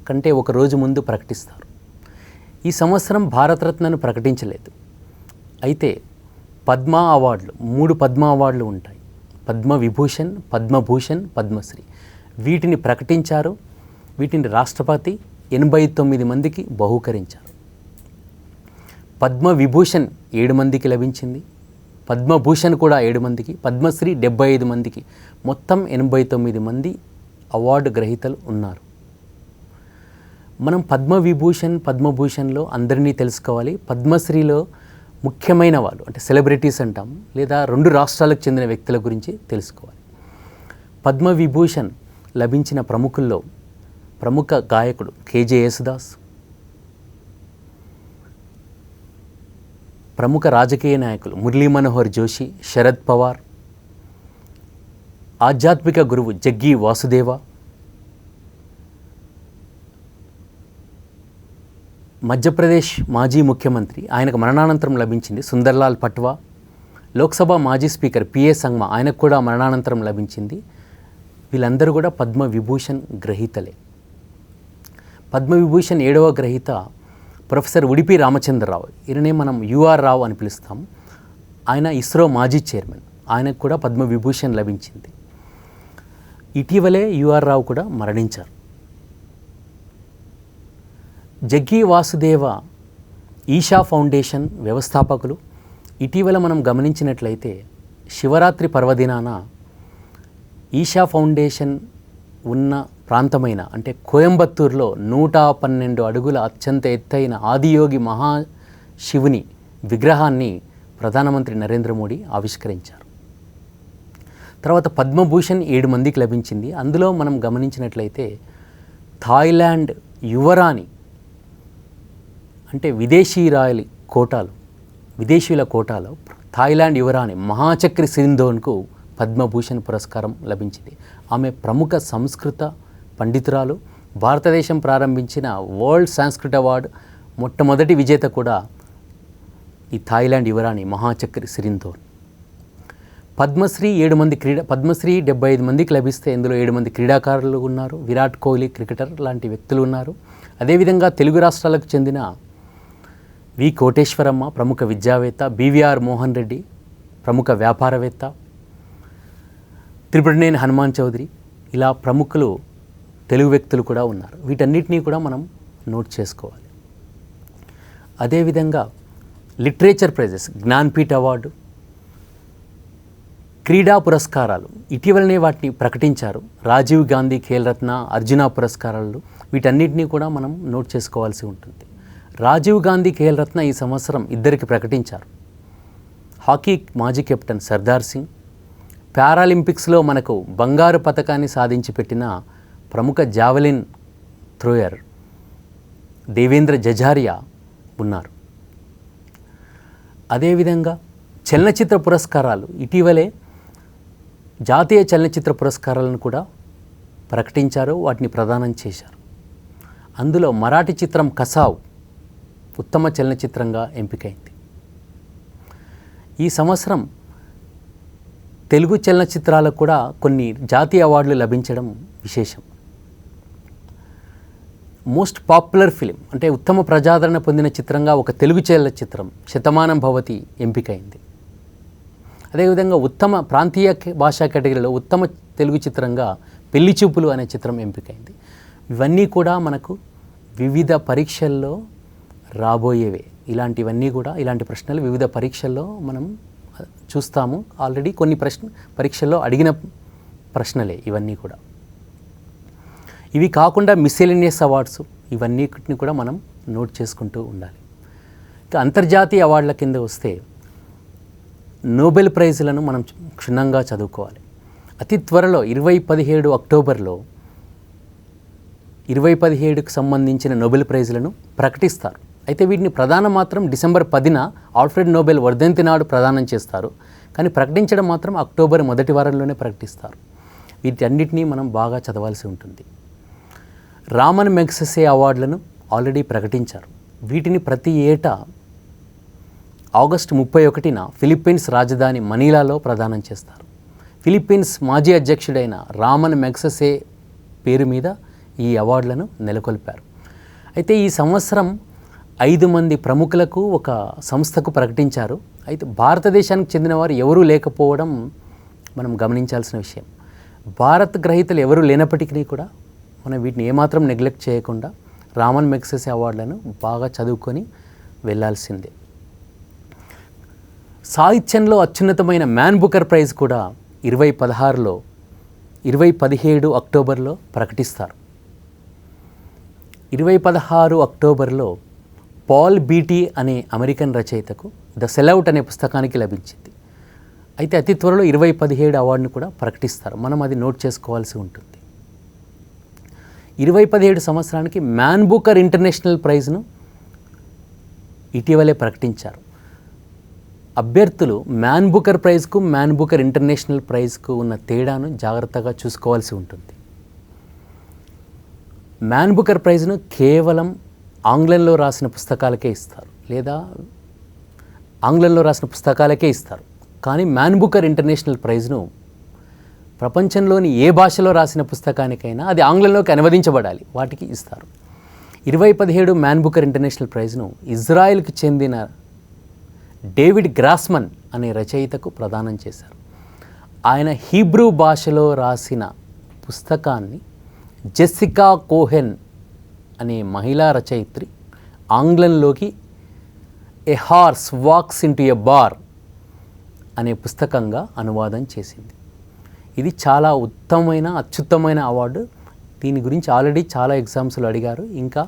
కంటే ఒక రోజు ముందు ప్రకటిస్తారు. ఈ సంవత్సరం భారతరత్నను ప్రకటించలేదు. అయితే పద్మ అవార్డులు 3 పద్మ అవార్డులు ఉంటాయి. పద్మవిభూషణ్, పద్మభూషణ్, పద్మశ్రీ. వీటిని ప్రకటించారు. వీటిని రాష్ట్రపతి 89 మందికి బహూకరించారు. పద్మవిభూషణ్ 7 మందికి లభించింది. పద్మభూషణ్ కూడా 7 మందికి, పద్మశ్రీ 75 మందికి, మొత్తం 89 మంది అవార్డు గ్రహీతలు ఉన్నారు. మనం పద్మవిభూషణ్, పద్మభూషణ్లో అందరినీ తెలుసుకోవాలి. పద్మశ్రీలో ముఖ్యమైన వాళ్ళు అంటే సెలబ్రిటీస్ అంటాం, లేదా 2 రాష్ట్రాలకు చెందిన వ్యక్తుల గురించి తెలుసుకోవాలి. పద్మవిభూషణ్ లభించిన ప్రముఖుల్లో ప్రముఖ గాయకుడు కేజే యేసుదాస్, ప్రముఖ రాజకీయ నాయకులు మురళీ మనోహర్ జోషి, శరద్ పవార్, ఆధ్యాత్మిక గురువు జగ్గి వాసుదేవ, మధ్యప్రదేశ్ మాజీ ముఖ్యమంత్రి, ఆయనకు మరణానంతరం లభించింది, సుందర్లాల్ పట్వా, లోక్సభ మాజీ స్పీకర్ పిఏ సంగ్మా, ఆయనకు కూడా మరణానంతరం లభించింది. వీళ్ళందరూ కూడా పద్మవిభూషణ్ గ్రహీతలే. పద్మవిభూషణ్ 7వ గ్రహీత ప్రొఫెసర్ ఉడిపి రామచంద్రరావు. ఈయననే మనం యుఆర్ రావు అని పిలుస్తాం. ఆయన ఇస్రో మాజీ చైర్మన్. ఆయనకు కూడా పద్మవిభూషణ్ లభించింది. ఇటీవలే యుఆర్ రావు కూడా మరణించారు. జగ్గి వాసుదేవ ఈషా ఫౌండేషన్ వ్యవస్థాపకులు. ఇటీవల మనం గమనించినట్లయితే శివరాత్రి పర్వదినాన ఈషా ఫౌండేషన్ ఉన్న ప్రాంతమైన అంటే కోయంబత్తూరులో 112 అడుగుల అత్యంత ఎత్తైన ఆదియోగి మహాశివుని విగ్రహాన్ని ప్రధానమంత్రి నరేంద్ర మోడీ ఆవిష్కరించారు. తర్వాత పద్మభూషణ్ 7 మందికి లభించింది. అందులో మనం గమనించినట్లయితే థాయిలాండ్ యువరాణి అంటే విదేశీయుల కోటాలో థాయిలాండ్ యువరాణి మహాచక్రి సింధోన్కు పద్మభూషణ్ పురస్కారం లభించింది. ఆమె ప్రముఖ సంస్కృత పండితురాలు. భారతదేశం ప్రారంభించిన వరల్డ్ సాంస్క్రిట్ అవార్డు మొట్టమొదటి విజేత కూడా ఈ థాయిలాండ్ యువరాణి మహాచక్రి సింధోన్. పద్మశ్రీ 7 మంది పద్మశ్రీ 75 మందికి లభిస్తే ఇందులో 7 మంది క్రీడాకారులు ఉన్నారు. విరాట్ కోహ్లీ క్రికెటర్ లాంటి వ్యక్తులు ఉన్నారు. అదేవిధంగా తెలుగు రాష్ట్రాలకు చెందిన వి కోటేశ్వరమ్మ ప్రముఖ విద్యావేత్త, బివిఆర్ మోహన్ రెడ్డి ప్రముఖ వ్యాపారవేత్త, త్రిపురనేని హనుమాన్ చౌదరి, ఇలా ప్రముఖులు తెలుగు వ్యక్తులు కూడా ఉన్నారు. వీటన్నిటినీ కూడా మనం నోట్ చేసుకోవాలి. అదేవిధంగా లిటరేచర్ ప్రైజెస్, జ్ఞాన్పీఠ్ అవార్డు, క్రీడా పురస్కారాలు ఇటీవలనే వాటిని ప్రకటించారు. రాజీవ్ గాంధీ ఖేల్ రత్న, అర్జున పురస్కారాలు, వీటన్నిటినీ కూడా మనం నోట్ చేసుకోవాల్సి ఉంటుంది. రాజీవ్ గాంధీ ఖేల్ రత్న ఈ సంవత్సరం 2కి ప్రకటించారు. హాకీ మాజీ కెప్టెన్ సర్దార్ సింగ్, పారాలింపిక్స్లో మనకు బంగారు పతకాన్ని సాధించి పెట్టిన ప్రముఖ జావెలిన్ థ్రోయర్ దేవేంద్ర జజారియా ఉన్నారు. అదేవిధంగా చలనచిత్ర పురస్కారాలు ఇటీవలే జాతీయ చలనచిత్ర పురస్కారాలను కూడా ప్రకటించారు, వాటిని ప్రదానం చేశారు. అందులో మరాఠీ చిత్రం కసావ్ ఉత్తమ చలనచిత్రంగా ఎంపికైంది. ఈ సంవత్సరం తెలుగు చలనచిత్రాలకు కూడా కొన్ని జాతీయ అవార్డులు లభించడం విశేషం. మోస్ట్ పాపులర్ ఫిలిం అంటే ఉత్తమ ప్రజాదరణ పొందిన చిత్రంగా ఒక తెలుగు చలనచిత్రం శతమానం భవతి ఎంపికైంది. అదేవిధంగా ఉత్తమ ప్రాంతీయ భాషా కేటగిరీలో ఉత్తమ తెలుగు చిత్రంగా పెళ్లి చూపులు అనే చిత్రం ఎంపికైంది. ఇవన్నీ కూడా మనకు వివిధ పరీక్షల్లో రాబోయేవే. ఇలాంటివన్నీ కూడా ఇలాంటి ప్రశ్నలు వివిధ పరీక్షల్లో మనం చూస్తాము. ఆల్రెడీ కొన్ని పరీక్షల్లో అడిగిన ప్రశ్నలే ఇవన్నీ కూడా. ఇవి కాకుండా మిస్సెలేనియస్ అవార్డ్స్ ఇవన్నిటిని కూడా మనం నోట్ చేసుకుంటూ ఉండాలి. ఇక అంతర్జాతీయ అవార్డుల కింద వస్తే నోబెల్ ప్రైజులను మనం క్షుణ్ణంగా చదువుకోవాలి. అతి త్వరలో 2017 అక్టోబర్లో 2017కు సంబంధించిన నోబెల్ ప్రైజులను ప్రకటిస్తారు. అయితే వీటిని ప్రదానం మాత్రం డిసెంబర్ 10న ఆల్ఫ్రెడ్ నోబెల్ వర్ధంతి నాడు ప్రదానం చేస్తారు. కానీ ప్రకటించడం మాత్రం అక్టోబర్ మొదటి వారంలోనే ప్రకటిస్తారు. వీటన్నిటినీ మనం బాగా చదవాల్సి ఉంటుంది. రామన్ మెగ్సెసే అవార్డులను ఆల్రెడీ ప్రకటించారు. వీటిని ప్రతి ఏటా ఆగస్టు 31న ఫిలిప్పీన్స్ రాజధాని మనీలాలో ప్రదానం చేస్తారు. ఫిలిప్పీన్స్ మాజీ అధ్యక్షుడైన రామన్ మెగ్సెసే పేరు మీద ఈ అవార్డులను నెలకొల్పారు. అయితే ఈ సంవత్సరం 5 మంది ప్రముఖులకు ఒక సంస్థకు ప్రకటించారు. అయితే భారతదేశానికి చెందిన వారు ఎవరూ లేకపోవడం మనం గమనించాల్సిన విషయం. భారత్ గ్రహీతలు ఎవరూ లేనప్పటికీ కూడా మనం వీటిని ఏమాత్రం నెగ్లెక్ట్ చేయకుండా రామన్ మెగ్సెసే అవార్డులను బాగా చదువుకొని వెళ్ళాల్సిందే. సాహిత్యంలో అత్యున్నతమైన మ్యాన్ బుకర్ ప్రైజ్ కూడా 2017 అక్టోబర్లో ప్రకటిస్తారు. 2016 అక్టోబర్లో పాల్ బీటీ అనే అమెరికన్ రచయితకు ద సెల్అవుట్ అనే పుస్తకానికి లభించింది. అయితే అతి త్వరలో 2017 అవార్డును కూడా ప్రకటిస్తారు. మనం అది నోట్ చేసుకోవాల్సి ఉంటుంది. 2017 సంవత్సరానికి మ్యాన్ బుకర్ ఇంటర్నేషనల్ ప్రైజ్ను ఇటీవలే ప్రకటించారు. అభ్యర్థులు మ్యాన్ బుకర్ ప్రైజ్కు మ్యాన్ బుకర్ ఇంటర్నేషనల్ ప్రైజ్కు ఉన్న తేడాను జాగ్రత్తగా చూసుకోవాల్సి ఉంటుంది. మ్యాన్ బుకర్ ప్రైజ్ను కేవలం ఆంగ్లంలో రాసిన పుస్తకాలకే ఇస్తారు, లేదా ఆంగ్లంలో రాసిన పుస్తకాలకే ఇస్తారు. కానీ మ్యాన్ బుకర్ ఇంటర్నేషనల్ ప్రైజ్ను ప్రపంచంలోని ఏ భాషలో రాసిన పుస్తకానికైనా అది ఆంగ్లంలోకి అనువదించబడాలి, వాటికి ఇస్తారు. 2017 మ్యాన్ బుకర్ ఇంటర్నేషనల్ ప్రైజ్ను ఇజ్రాయెల్కి చెందిన డేవిడ్ గ్రాస్మన్ అనే రచయితకు ప్రదానం చేశారు. ఆయన హీబ్రూ భాషలో రాసిన పుస్తకాన్ని జెస్సికా కోహెన్ అనే మహిళా రచయిత్రి ఆంగ్లంలోకి a horse walks into a bar అనే పుస్తకంగా అనువాదం చేసింది. ఇది చాలా ఉత్తమమైన అత్యుత్తమైన అవార్డు. దీని గురించి ఆల్రెడీ చాలా ఎగ్జామ్స్లో అడిగారు, ఇంకా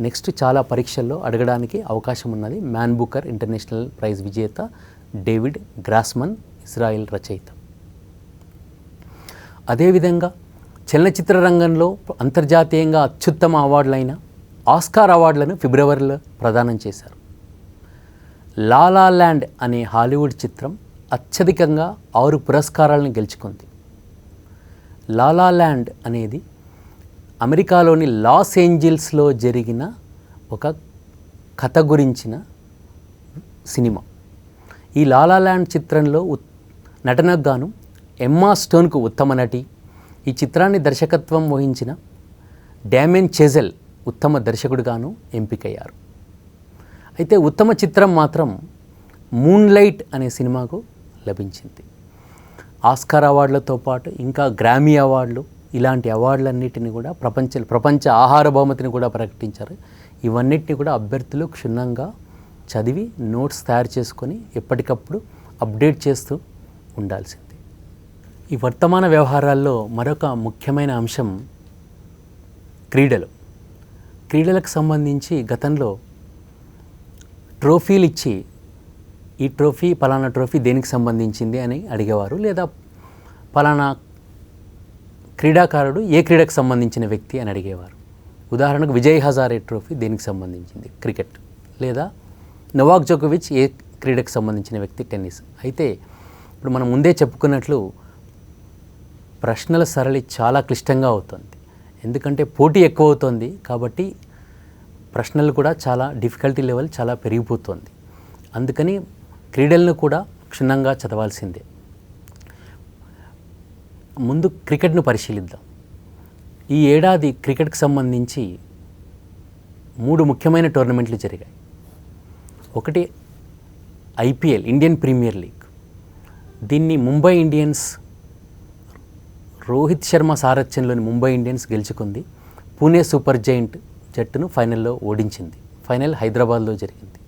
నెక్స్ట్ చాలా పరీక్షల్లో అడగడానికి అవకాశం ఉన్నది. మ్యాన్ బుకర్ ఇంటర్నేషనల్ ప్రైజ్ విజేత డేవిడ్ గ్రాస్మన్, ఇజ్రాయెల్ రచయిత. అదేవిధంగా చలనచిత్ర రంగంలో అంతర్జాతీయంగా అత్యుత్తమ అవార్డులైన ఆస్కార్ అవార్డులను ఫిబ్రవరిలో ప్రదానం చేశారు. లా లా ల్యాండ్ అనే హాలీవుడ్ చిత్రం అత్యధికంగా 6 పురస్కారాలను గెలుచుకుంది. లా లా ల్యాండ్ అనేది అమెరికాలోని లాస్ ఏంజిల్స్లో జరిగిన ఒక కథ గురించిన సినిమా. ఈ లా లా ల్యాండ్ చిత్రంలో నటనకు గాను ఎమ్మా స్టోన్కు ఉత్తమ నటి, ఈ చిత్రాన్ని దర్శకత్వం వహించిన డామియన్ చెజెల్ ఉత్తమ దర్శకుడిగాను ఎంపికయ్యారు. అయితే ఉత్తమ చిత్రం మాత్రం మూన్ లైట్ అనే సినిమాకు లభించింది. ఆస్కార్ అవార్డులతో పాటు ఇంకా గ్రామీ అవార్డులు, ఇలాంటి అవార్డులన్నిటిని కూడా ప్రపంచ ఆహార బహుమతిని కూడా ప్రకటించారు. ఇవన్నిటిని కూడా అభ్యర్థులు క్షుణ్ణంగా చదివి నోట్స్ తయారు చేసుకొని ఎప్పటికప్పుడు అప్డేట్ చేస్తూ ఉండాల్సింది. ఈ వర్తమాన వ్యవహారాల్లో మరొక ముఖ్యమైన అంశం క్రీడలు. క్రీడలకు సంబంధించి గతంలో ట్రోఫీలు ఇచ్చి ఈ ట్రోఫీ పలానా ట్రోఫీ దేనికి సంబంధించింది అని అడిగేవారు, లేదా పలానా క్రీడాకారుడు ఏ క్రీడకు సంబంధించిన వ్యక్తి అని అడిగేవారు. ఉదాహరణకు విజయ్ హజారే ట్రోఫీ దేనికి సంబంధించింది, క్రికెట్, లేదా నోవాక్ జోకోవిచ్ ఏ క్రీడకు సంబంధించిన వ్యక్తి, టెన్నిస్. అయితే ఇప్పుడు మనం ముందే చెప్పుకున్నట్లు ప్రశ్నల సరళి చాలా క్లిష్టంగా అవుతుంది, ఎందుకంటే పోటీ ఎక్కువ అవుతుంది. కాబట్టి ప్రశ్నలు కూడా చాలా డిఫికల్టీ లెవెల్ చాలా పెరిగిపోతుంది. అందుకని క్రీడలను కూడా క్షుణ్ణంగా చదవాల్సిందే. ముందు క్రికెట్ను పరిశీలిద్దాం. ఈ ఏడాది క్రికెట్కి సంబంధించి 3 ముఖ్యమైన టోర్నమెంట్లు జరిగాయి. ఒకటి ఐపీఎల్, ఇండియన్ ప్రీమియర్ లీగ్. దీన్ని ముంబై ఇండియన్స్, రోహిత్ శర్మ సారథ్యంలోని ముంబై ఇండియన్స్ గెలుచుకుంది. పూణే సూపర్ జైంట్ జట్టును ఫైనల్లో ఓడించింది. ఫైనల్ హైదరాబాద్లో జరిగింది.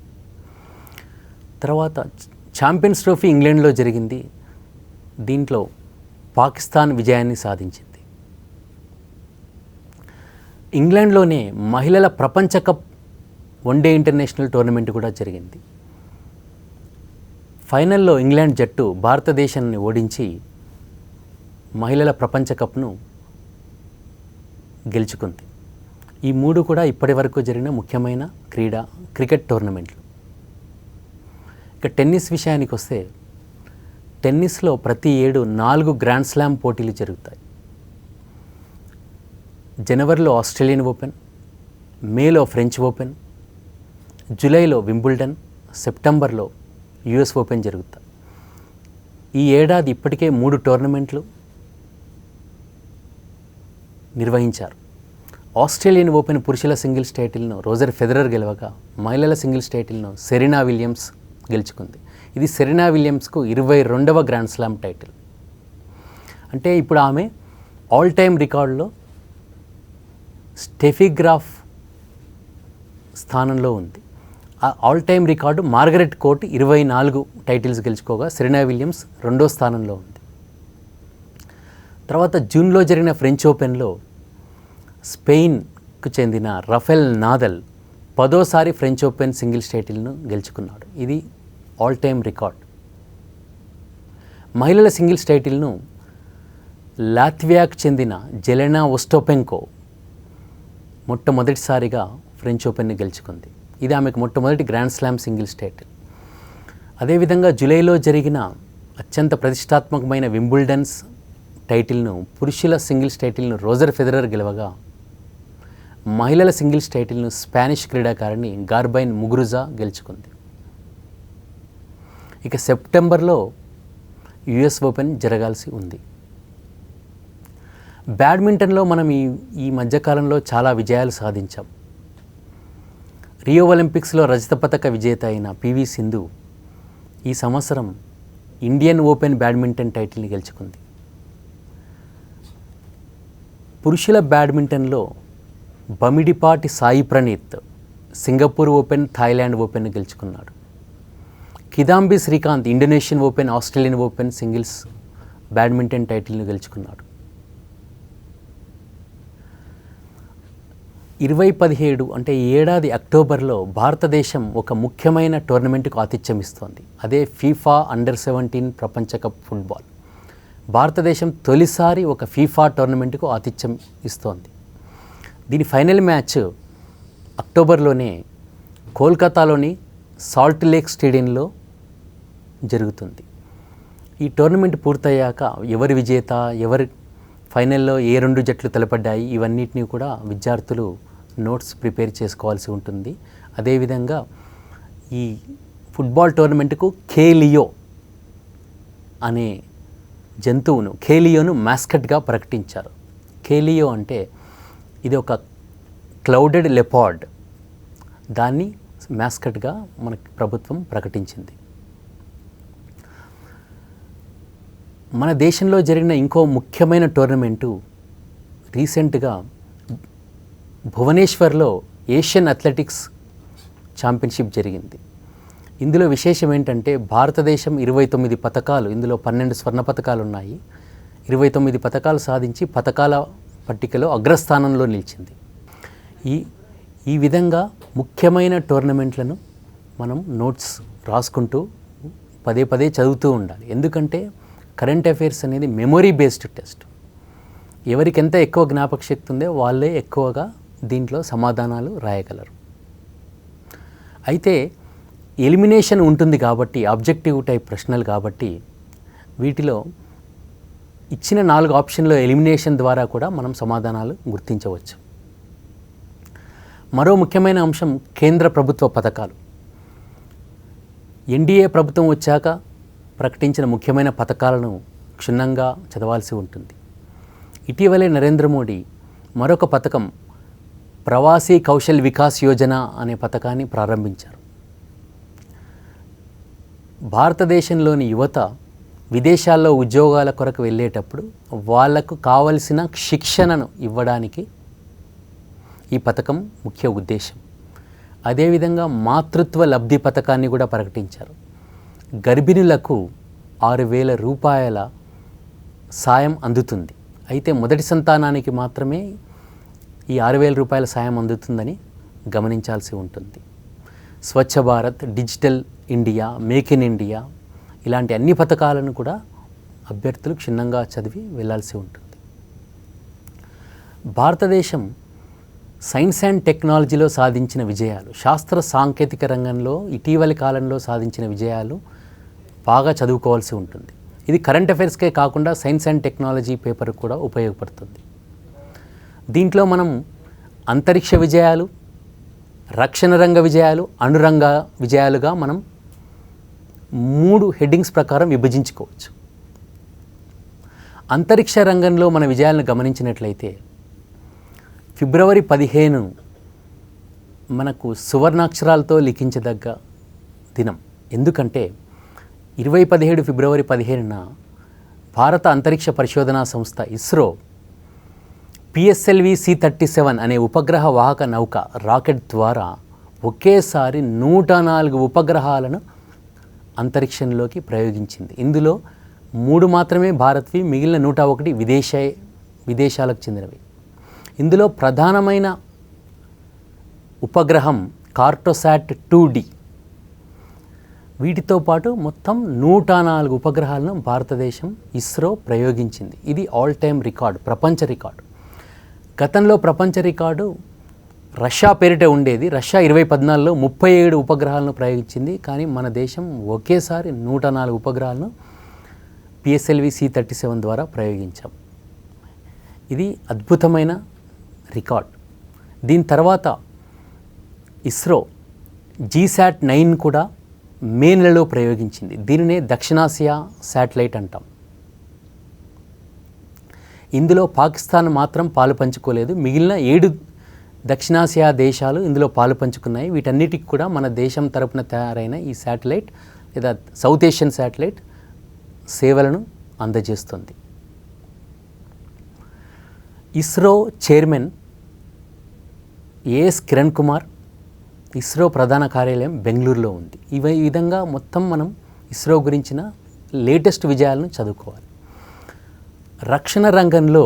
తర్వాత ఛాంపియన్స్ ట్రోఫీ ఇంగ్లాండ్లో జరిగింది. దీంట్లో పాకిస్తాన్ విజయాన్ని సాధించింది. ఇంగ్లాండ్లోనే మహిళల ప్రపంచ కప్ వన్డే ఇంటర్నేషనల్ టోర్నమెంట్ కూడా జరిగింది. ఫైనల్లో ఇంగ్లాండ్ జట్టు భారతదేశాన్ని ఓడించి మహిళల ప్రపంచ కప్ను గెలుచుకుంది. ఈ 3 కూడా ఇప్పటి వరకు జరిగిన ముఖ్యమైన క్రికెట్ టోర్నమెంట్లు. ఇక టెన్నిస్ విషయానికి వస్తే, టెన్నిస్లో ప్రతి ఏడు 4 గ్రాండ్ స్లామ్ పోటీలు జరుగుతాయి. జనవరిలో ఆస్ట్రేలియన్ ఓపెన్, మేలో ఫ్రెంచ్ ఓపెన్, జూలైలో వింబుల్డన్, సెప్టెంబర్లో యుఎస్ ఓపెన్ జరుగుతాయి. ఈ ఏడాది ఇప్పటికే 3 టోర్నమెంట్లు నిర్వహించారు. ఆస్ట్రేలియన్ ఓపెన్ పురుషుల సింగిల్స్ టైటిల్ను రోజర్ ఫెదరర్ గెలవగా, మహిళల సింగిల్స్ టైటిల్ను సెరెనా విలియమ్స్ గెలుచుకుంది. ఇది సెరెనా విలియమ్స్కు 22వ గ్రాండ్ స్లామ్ టైటిల్. అంటే ఇప్పుడు ఆమె ఆల్ టైమ్ రికార్డులో స్టెఫీ గ్రాఫ్ స్థానంలో ఉంది. ఆ all time record Margaret Court 24 టైటిల్స్ గెలుచుకోగా సెరెనా విలియమ్స్ 2వ స్థానంలో ఉంది. తర్వాత జూన్లో జరిగిన ఫ్రెంచ్ ఓపెన్లో స్పెయిన్కు చెందిన రఫెల్ నాదల్ 10వసారి ఫ్రెంచ్ ఓపెన్ సింగిల్స్ టైటిల్ను గెలుచుకున్నాడు. ఇది ఆల్ టైమ్ రికార్డ్. మహిళల సింగిల్స్ టైటిల్ను లాత్వియాకు చెందిన జెలెనా ఒస్టోపెంకో మొట్టమొదటిసారిగా ఫ్రెంచ్ ఓపెన్ని గెలుచుకుంది. ఇది ఆమెకు మొట్టమొదటి గ్రాండ్ స్లామ్ సింగిల్స్ టైటిల్. అదేవిధంగా జూలైలో జరిగిన అత్యంత ప్రతిష్టాత్మకమైన వింబుల్డన్స్ టైటిల్ను పురుషుల సింగిల్స్ టైటిల్ను రోజర్ ఫెదరర్ గెలవగా, మహిళల సింగిల్స్ టైటిల్ను స్పానిష్ క్రీడాకారిణి గార్బైన్ ముగురుజా గెలుచుకుంది. ఇక సెప్టెంబర్లో యుఎస్ ఓపెన్ జరగాల్సి ఉంది. బ్యాడ్మింటన్లో మనం ఈ మధ్యకాలంలో చాలా విజయాలు సాధించాం. రియో ఒలింపిక్స్లో రజత పతక విజేత అయిన పివి సింధు ఈ సంవత్సరం ఇండియన్ ఓపెన్ బ్యాడ్మింటన్ టైటిల్ని గెలుచుకుంది. పురుషుల బ్యాడ్మింటన్లో Bamidipati Sai Praneeth Singapore Open, Thailand Open గెలుచుకున్నాడు. Kidambi Srikanth Indonesian Open, Australian Open singles badminton టైటిల్ను గెలుచుకున్నాడు. 2017 అంటే ఈ ఏడాది అక్టోబర్లో భారతదేశం ఒక ముఖ్యమైన టోర్నమెంట్కు ఆతిథ్యం ఇస్తోంది. అదే ఫీఫా అండర్-17 ప్రపంచ కప్ ఫుట్బాల్. భారతదేశం తొలిసారి ఒక ఫీఫా టోర్నమెంట్కు ఆతిథ్యం ఇస్తోంది. దీని ఫైనల్ మ్యాచ్ అక్టోబర్లోనే కోల్కతాలోని సాల్ట్ లేక్ స్టేడియంలో జరుగుతుంది. ఈ టోర్నమెంట్ పూర్తయ్యాక ఎవరి విజేత, ఎవరి ఫైనల్లో ఏ 2 జట్లు తలపడ్డాయి, ఇవన్నిటినీ కూడా విద్యార్థులు నోట్స్ ప్రిపేర్ చేసుకోవాల్సి ఉంటుంది. అదేవిధంగా ఈ ఫుట్బాల్ టోర్నమెంట్కు ఖేలియో అనే జంతువును, ఖేలియోను మ్యాస్కట్గా ప్రకటించారు. ఖేలియో అంటే ఇది ఒక క్లౌడెడ్ లెపార్డ్. దాన్ని మ్యాస్కట్గా మన ప్రభుత్వం ప్రకటించింది. మన దేశంలో జరిగిన ఇంకో ముఖ్యమైన టోర్నమెంటు రీసెంట్గా భువనేశ్వర్లో ఏషియన్ అథ్లెటిక్స్ ఛాంపియన్షిప్ జరిగింది. ఇందులో విశేషం ఏంటంటే భారతదేశం 29 పతకాలు, ఇందులో 12 స్వర్ణ పతకాలు ఉన్నాయి, 29 పతకాలు సాధించి పతకాల పట్టికలో అగ్రస్థానంలో నిలిచింది. ఈ విధంగా ముఖ్యమైన టోర్నమెంట్లను మనం నోట్స్ రాసుకుంటూ పదే పదే చదువుతూ ఉండాలి. ఎందుకంటే కరెంట్ అఫైర్స్ అనేది మెమొరీ బేస్డ్ టెస్ట్. ఎవరికి ఎంత ఎక్కువ జ్ఞాపక శక్తి ఉందో వాళ్ళే ఎక్కువగా దీంట్లో సమాధానాలు రాయగలరు. అయితే ఎలిమినేషన్ ఉంటుంది కాబట్టి, ఆబ్జెక్టివ్ టైప్ ప్రశ్నలు కాబట్టి, వీటిలో ఇచ్చిన 4 ఆప్షన్లో ఎలిమినేషన్ ద్వారా కూడా మనం సమాధానాలు గుర్తించవచ్చు. మరో ముఖ్యమైన అంశం కేంద్ర ప్రభుత్వ పథకాలు. ఎన్డీఏ ప్రభుత్వం వచ్చాక ప్రకటించిన ముఖ్యమైన పథకాలను క్షుణ్ణంగా చదవాల్సి ఉంటుంది. ఇటీవలే నరేంద్ర మోడీ మరొక పథకం ప్రవాసీ కౌశల్ వికాస్ యోజన అనే పథకాన్ని ప్రారంభించారు. భారతదేశంలోని యువత విదేశాల్లో ఉద్యోగాల కొరకు వెళ్ళేటప్పుడు వాళ్లకు కావలసిన శిక్షణను ఇవ్వడానికి ఈ పథకం ముఖ్య ఉద్దేశం. అదేవిధంగా మాతృత్వ లబ్ధి పథకాన్ని కూడా ప్రకటించారు. గర్భిణులకు 6,000 రూపాయల సాయం అందుతుంది. అయితే మొదటి సంతానానికి మాత్రమే ఈ 6,000 రూపాయల సాయం అందుతుందని గమనించాల్సి ఉంటుంది. Swachh Bharat, digital India, make in India ఇలాంటి అన్ని పథకాలను కూడా అభ్యర్థులు క్షుణ్ణంగా చదివి వెళ్ళాల్సి ఉంటుంది. భారతదేశం సైన్స్ అండ్ టెక్నాలజీలో సాధించిన విజయాలు, శాస్త్ర సాంకేతిక రంగంలో ఇటీవలి కాలంలో సాధించిన విజయాలు బాగా చదువుకోవాల్సి ఉంటుంది. ఇది కరెంట్ అఫైర్స్కే కాకుండా సైన్స్ అండ్ టెక్నాలజీ పేపర్ కూడా ఉపయోగపడుతుంది. దీంట్లో మనం అంతరిక్ష విజయాలు, రక్షణ రంగ విజయాలు, అణురంగ విజయాలుగా మనం 3 హెడ్డింగ్స్ ప్రకారం విభజించుకోవచ్చు. అంతరిక్ష రంగంలో మన విజయాలను గమనించినట్లయితే ఫిబ్రవరి 15 మనకు సువర్ణాక్షరాలతో లిఖించదగ్గ దినం. ఎందుకంటే 2017 ఫిబ్రవరి 15న భారత అంతరిక్ష పరిశోధనా సంస్థ ఇస్రో PSLV C-37 అనే ఉపగ్రహ వాహక నౌక రాకెట్ ద్వారా ఒకేసారి 104 ఉపగ్రహాలను అంతరిక్షంలోకి ప్రయోగించింది. ఇందులో 3 మాత్రమే భారత్వి, మిగిలిన 101 విదేశాలకు చెందినవి. ఇందులో ప్రధానమైన ఉపగ్రహం కార్టోసాట్ 2D. వీటితో పాటు మొత్తం 104 ఉపగ్రహాలను భారతదేశం ఇస్రో ప్రయోగించింది. ఇది ఆల్ టైమ్ రికార్డు, ప్రపంచ రికార్డు. గతంలో ప్రపంచ రికార్డు రష్యా పేరిట ఉండేది. రష్యా 2014లో 37 ఉపగ్రహాలను ప్రయోగించింది. కానీ మన దేశం ఒకేసారి 104 ఉపగ్రహాలను PSLV C-37 ద్వారా ప్రయోగించాం. ఇది అద్భుతమైన రికార్డ్. దీని తర్వాత ఇస్రో GSAT-9 కూడా మే నెలలో ప్రయోగించింది. దీనినే దక్షిణాసియా శాటిలైట్ అంటాం. ఇందులో పాకిస్తాన్ మాత్రం పాలు పంచుకోలేదు. మిగిలిన 7 దక్షిణాసియా దేశాలు ఇందులో పాలు పంచుకున్నాయి. వీటన్నిటికి కూడా మన దేశం తరపున తయారైన ఈ శాటిలైట్ లేదా సౌత్ ఏషియన్ శాటిలైట్ సేవలను అందజేస్తుంది. ISRO chairman AS Kiran Kumar. ఇస్రో ప్రధాన కార్యాలయం బెంగళూరులో ఉంది. ఈ విధంగా మొత్తం మనం ఇస్రో గురించిన లేటెస్ట్ విజయాలను చదువుకోవాలి. రక్షణ రంగంలో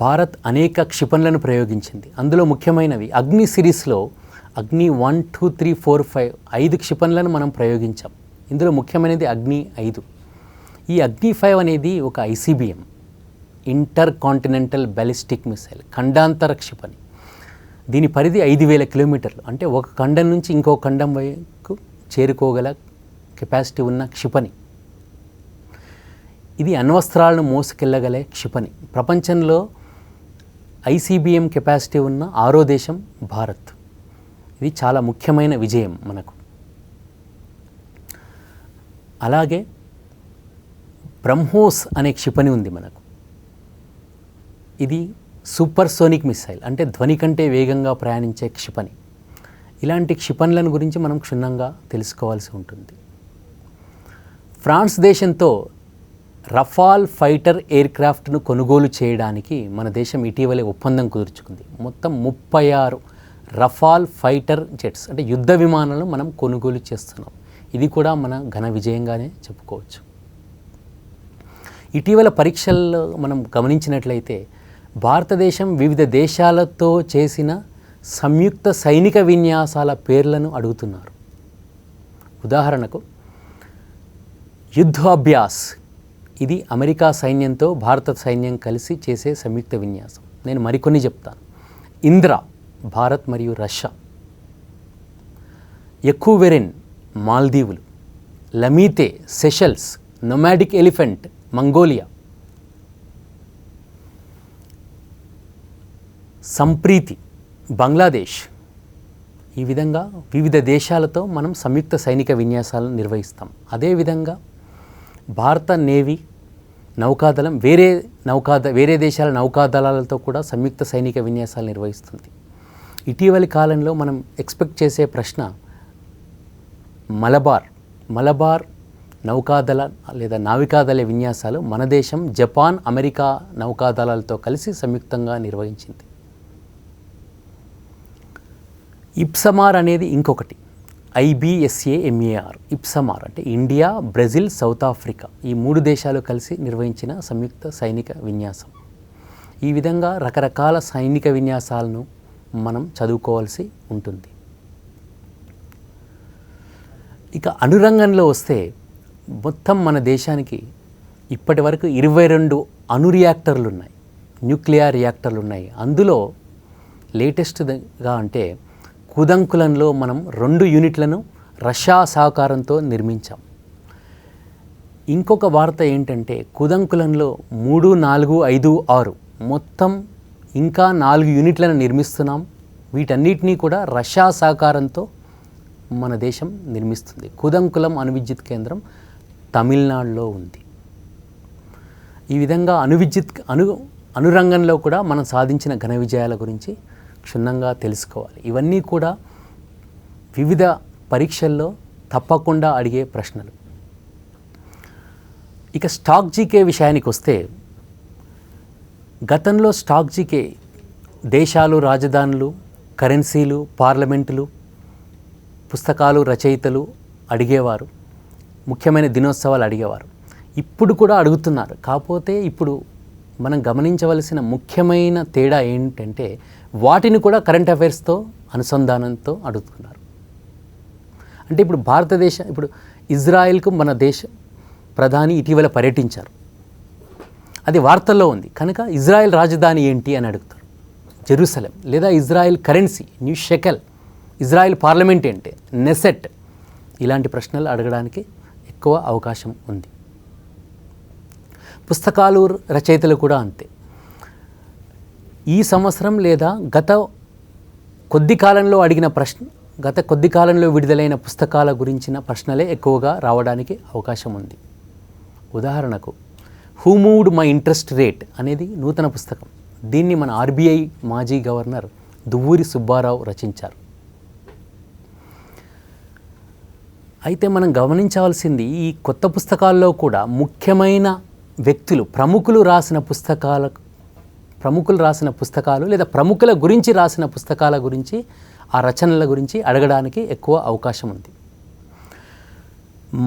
భారత్ అనేక క్షిపణులను ప్రయోగించింది. అందులో ముఖ్యమైనవి అగ్ని సిరీస్లో అగ్ని 1, 2, 3, 4, 5 5 క్షిపణులను మనం ప్రయోగించాం. ఇందులో ముఖ్యమైనది అగ్ని 5. ఈ అగ్ని 5 అనేది ఒక ICBM, intercontinental ballistic missile, ఖండాంతర క్షిపణి. దీని పరిధి 5000 కిలోమీటర్లు. అంటే ఒక ఖండం నుంచి ఇంకో ఖండం వైపు చేరుకోగల కెపాసిటీ ఉన్న క్షిపణి. ఇది అణ్వస్త్రాలను మోసుకెళ్ళగలే క్షిపణి. ప్రపంచంలో ICBM కెపాసిటీ ఉన్న 6వ దేశం భారత్. ఇది చాలా ముఖ్యమైన విజయం మనకు. అలాగే బ్రహ్మోస్ అనే క్షిపణి ఉంది మనకు. ఇది సూపర్సోనిక్ మిసైల్, అంటే ధ్వని కంటే వేగంగా ప్రయాణించే క్షిపణి. ఇలాంటి క్షిపణులను గురించి మనం క్షుణ్ణంగా తెలుసుకోవాల్సి ఉంటుంది. ఫ్రాన్స్ దేశంతో రఫాల్ ఫైటర్ ఎయిర్ క్రాఫ్ట్ను కొనుగోలు చేయడానికి మన దేశం ఇటీవలే ఒప్పందం కుదుర్చుకుంది. మొత్తం 36 రఫాల్ ఫైటర్ జెట్స్ అంటే యుద్ధ విమానాలను మనం కొనుగోలు చేస్తున్నాం. ఇది కూడా మన ఘన విజయంగానే చెప్పుకోవచ్చు. ఇటీవల పరీక్షల్లో మనం గమనించినట్లయితే భారతదేశం వివిధ దేశాలతో చేసిన సంయుక్త సైనిక విన్యాసాల పేర్లను అడుగుతున్నారు. ఉదాహరణకు యుద్ధ అభ్యాస్, ఇది అమెరికా సైన్యంతో భారత సైన్యం కలిసి చేసే సంయుక్త విన్యాసం. నేను మరికొన్ని చెప్తాను. ఇంద్ర, భారత్ మరియు రష్యా. ఎక్యూవెరిన్, మాల్దీవులు. Lamitiye, Seychelles. Nomadic elephant, Mongolia. Sampriti, Bangladesh. ఈ విధంగా వివిధ దేశాలతో మనం సంయుక్త సైనిక విన్యాసాలను నిర్వహిస్తాం. అదేవిధంగా భారత నేవీ నౌకాదళం వేరే దేశాల నౌకాదళాలతో కూడా సంయుక్త సైనిక విన్యాసాలు నిర్వహిస్తుంది. ఇటీవలి కాలంలో మనం ఎక్స్పెక్ట్ చేసే ప్రశ్న మలబార్ నౌకాదళ లేదా నావికాదళ విన్యాసాలు మన దేశం జపాన్, అమెరికా నౌకాదళాలతో కలిసి సంయుక్తంగా నిర్వహించింది. ఇప్సమార్ అనేది ఇంకొకటి. IBSAMAR, ఇప్సమార్ అంటే ఇండియా, బ్రెజిల్, సౌత్ ఆఫ్రికా ఈ 3 దేశాలు కలిసి నిర్వహించిన సంయుక్త సైనిక విన్యాసం. ఈ విధంగా రకరకాల సైనిక విన్యాసాలను మనం చదువుకోవాల్సి ఉంటుంది. ఇక అణురంగంలో వస్తే మొత్తం మన దేశానికి ఇప్పటి వరకు 22 అణు రియాక్టర్లు ఉన్నాయి, న్యూక్లియర్ రియాక్టర్లు ఉన్నాయి. అందులో లేటెస్ట్గా అంటే కుదంకులంలో మనం 2 యూనిట్లను రష్యా సహకారంతో నిర్మించాం. ఇంకొక వార్త ఏంటంటే కుదంకులంలో 3, 4, 5, 6 మొత్తం ఇంకా 4 యూనిట్లను నిర్మిస్తున్నాం. వీటన్నిటినీ కూడా రష్యా సహకారంతో మన దేశం నిర్మిస్తుంది. కుదంకులం అణు విద్యుత్ కేంద్రం తమిళనాడులో ఉంది. ఈ విధంగా అనురంగంలో కూడా మనం సాధించిన ఘన విజయాల గురించి క్షుణ్ణంగా తెలుసుకోవాలి. ఇవన్నీ కూడా వివిధ పరీక్షల్లో తప్పకుండా అడిగే ప్రశ్నలు. ఇక స్టాక్ జీకే విషయానికి వస్తే, గతంలో స్టాక్ జీకే దేశాలు, రాజధానులు, కరెన్సీలు, పార్లమెంటులు, పుస్తకాలు, రచయితలు అడిగేవారు, ముఖ్యమైన దినోత్సవాలు అడిగేవారు. ఇప్పుడు కూడా అడుగుతున్నారు. కాకపోతే ఇప్పుడు మనం గమనించవలసిన ముఖ్యమైన తేడా ఏంటంటే వాటిని కూడా కరెంట్ అఫైర్స్తో అనుసంధానంతో అడుగుతున్నారు. అంటే ఇప్పుడు ఇజ్రాయెల్కు మన దేశ ప్రధాని ఇటీవల పర్యటించారు, అది వార్తల్లో ఉంది కనుక ఇజ్రాయెల్ రాజధాని ఏంటి అని అడుగుతారు, జెరూసలేం. లేదా Israel currency new shekel, Israel parliament ఏంటి, నెసెట్, ఇలాంటి ప్రశ్నలు అడగడానికి ఎక్కువ అవకాశం ఉంది. పుస్తకాలు, రచయితలు కూడా అంతే. ఈ సంవత్సరం లేదా గత కొద్ది కాలంలో విడుదలైన పుస్తకాల గురించిన ప్రశ్నలే ఎక్కువగా రావడానికి అవకాశం ఉంది. ఉదాహరణకు who moved my interest rate అనేది నూతన పుస్తకం. దీన్ని మన ఆర్బీఐ మాజీ గవర్నర్ దువ్వూరి సుబ్బారావు రచించారు. అయితే మనం గమనించవలసింది, ఈ కొత్త పుస్తకాల్లో కూడా ముఖ్యమైన వ్యక్తులు, ప్రముఖులు రాసిన పుస్తకాలు లేదా ప్రముఖుల గురించి రాసిన పుస్తకాల గురించి, ఆ రచనల గురించి అడగడానికి ఎక్కువ అవకాశం ఉంది.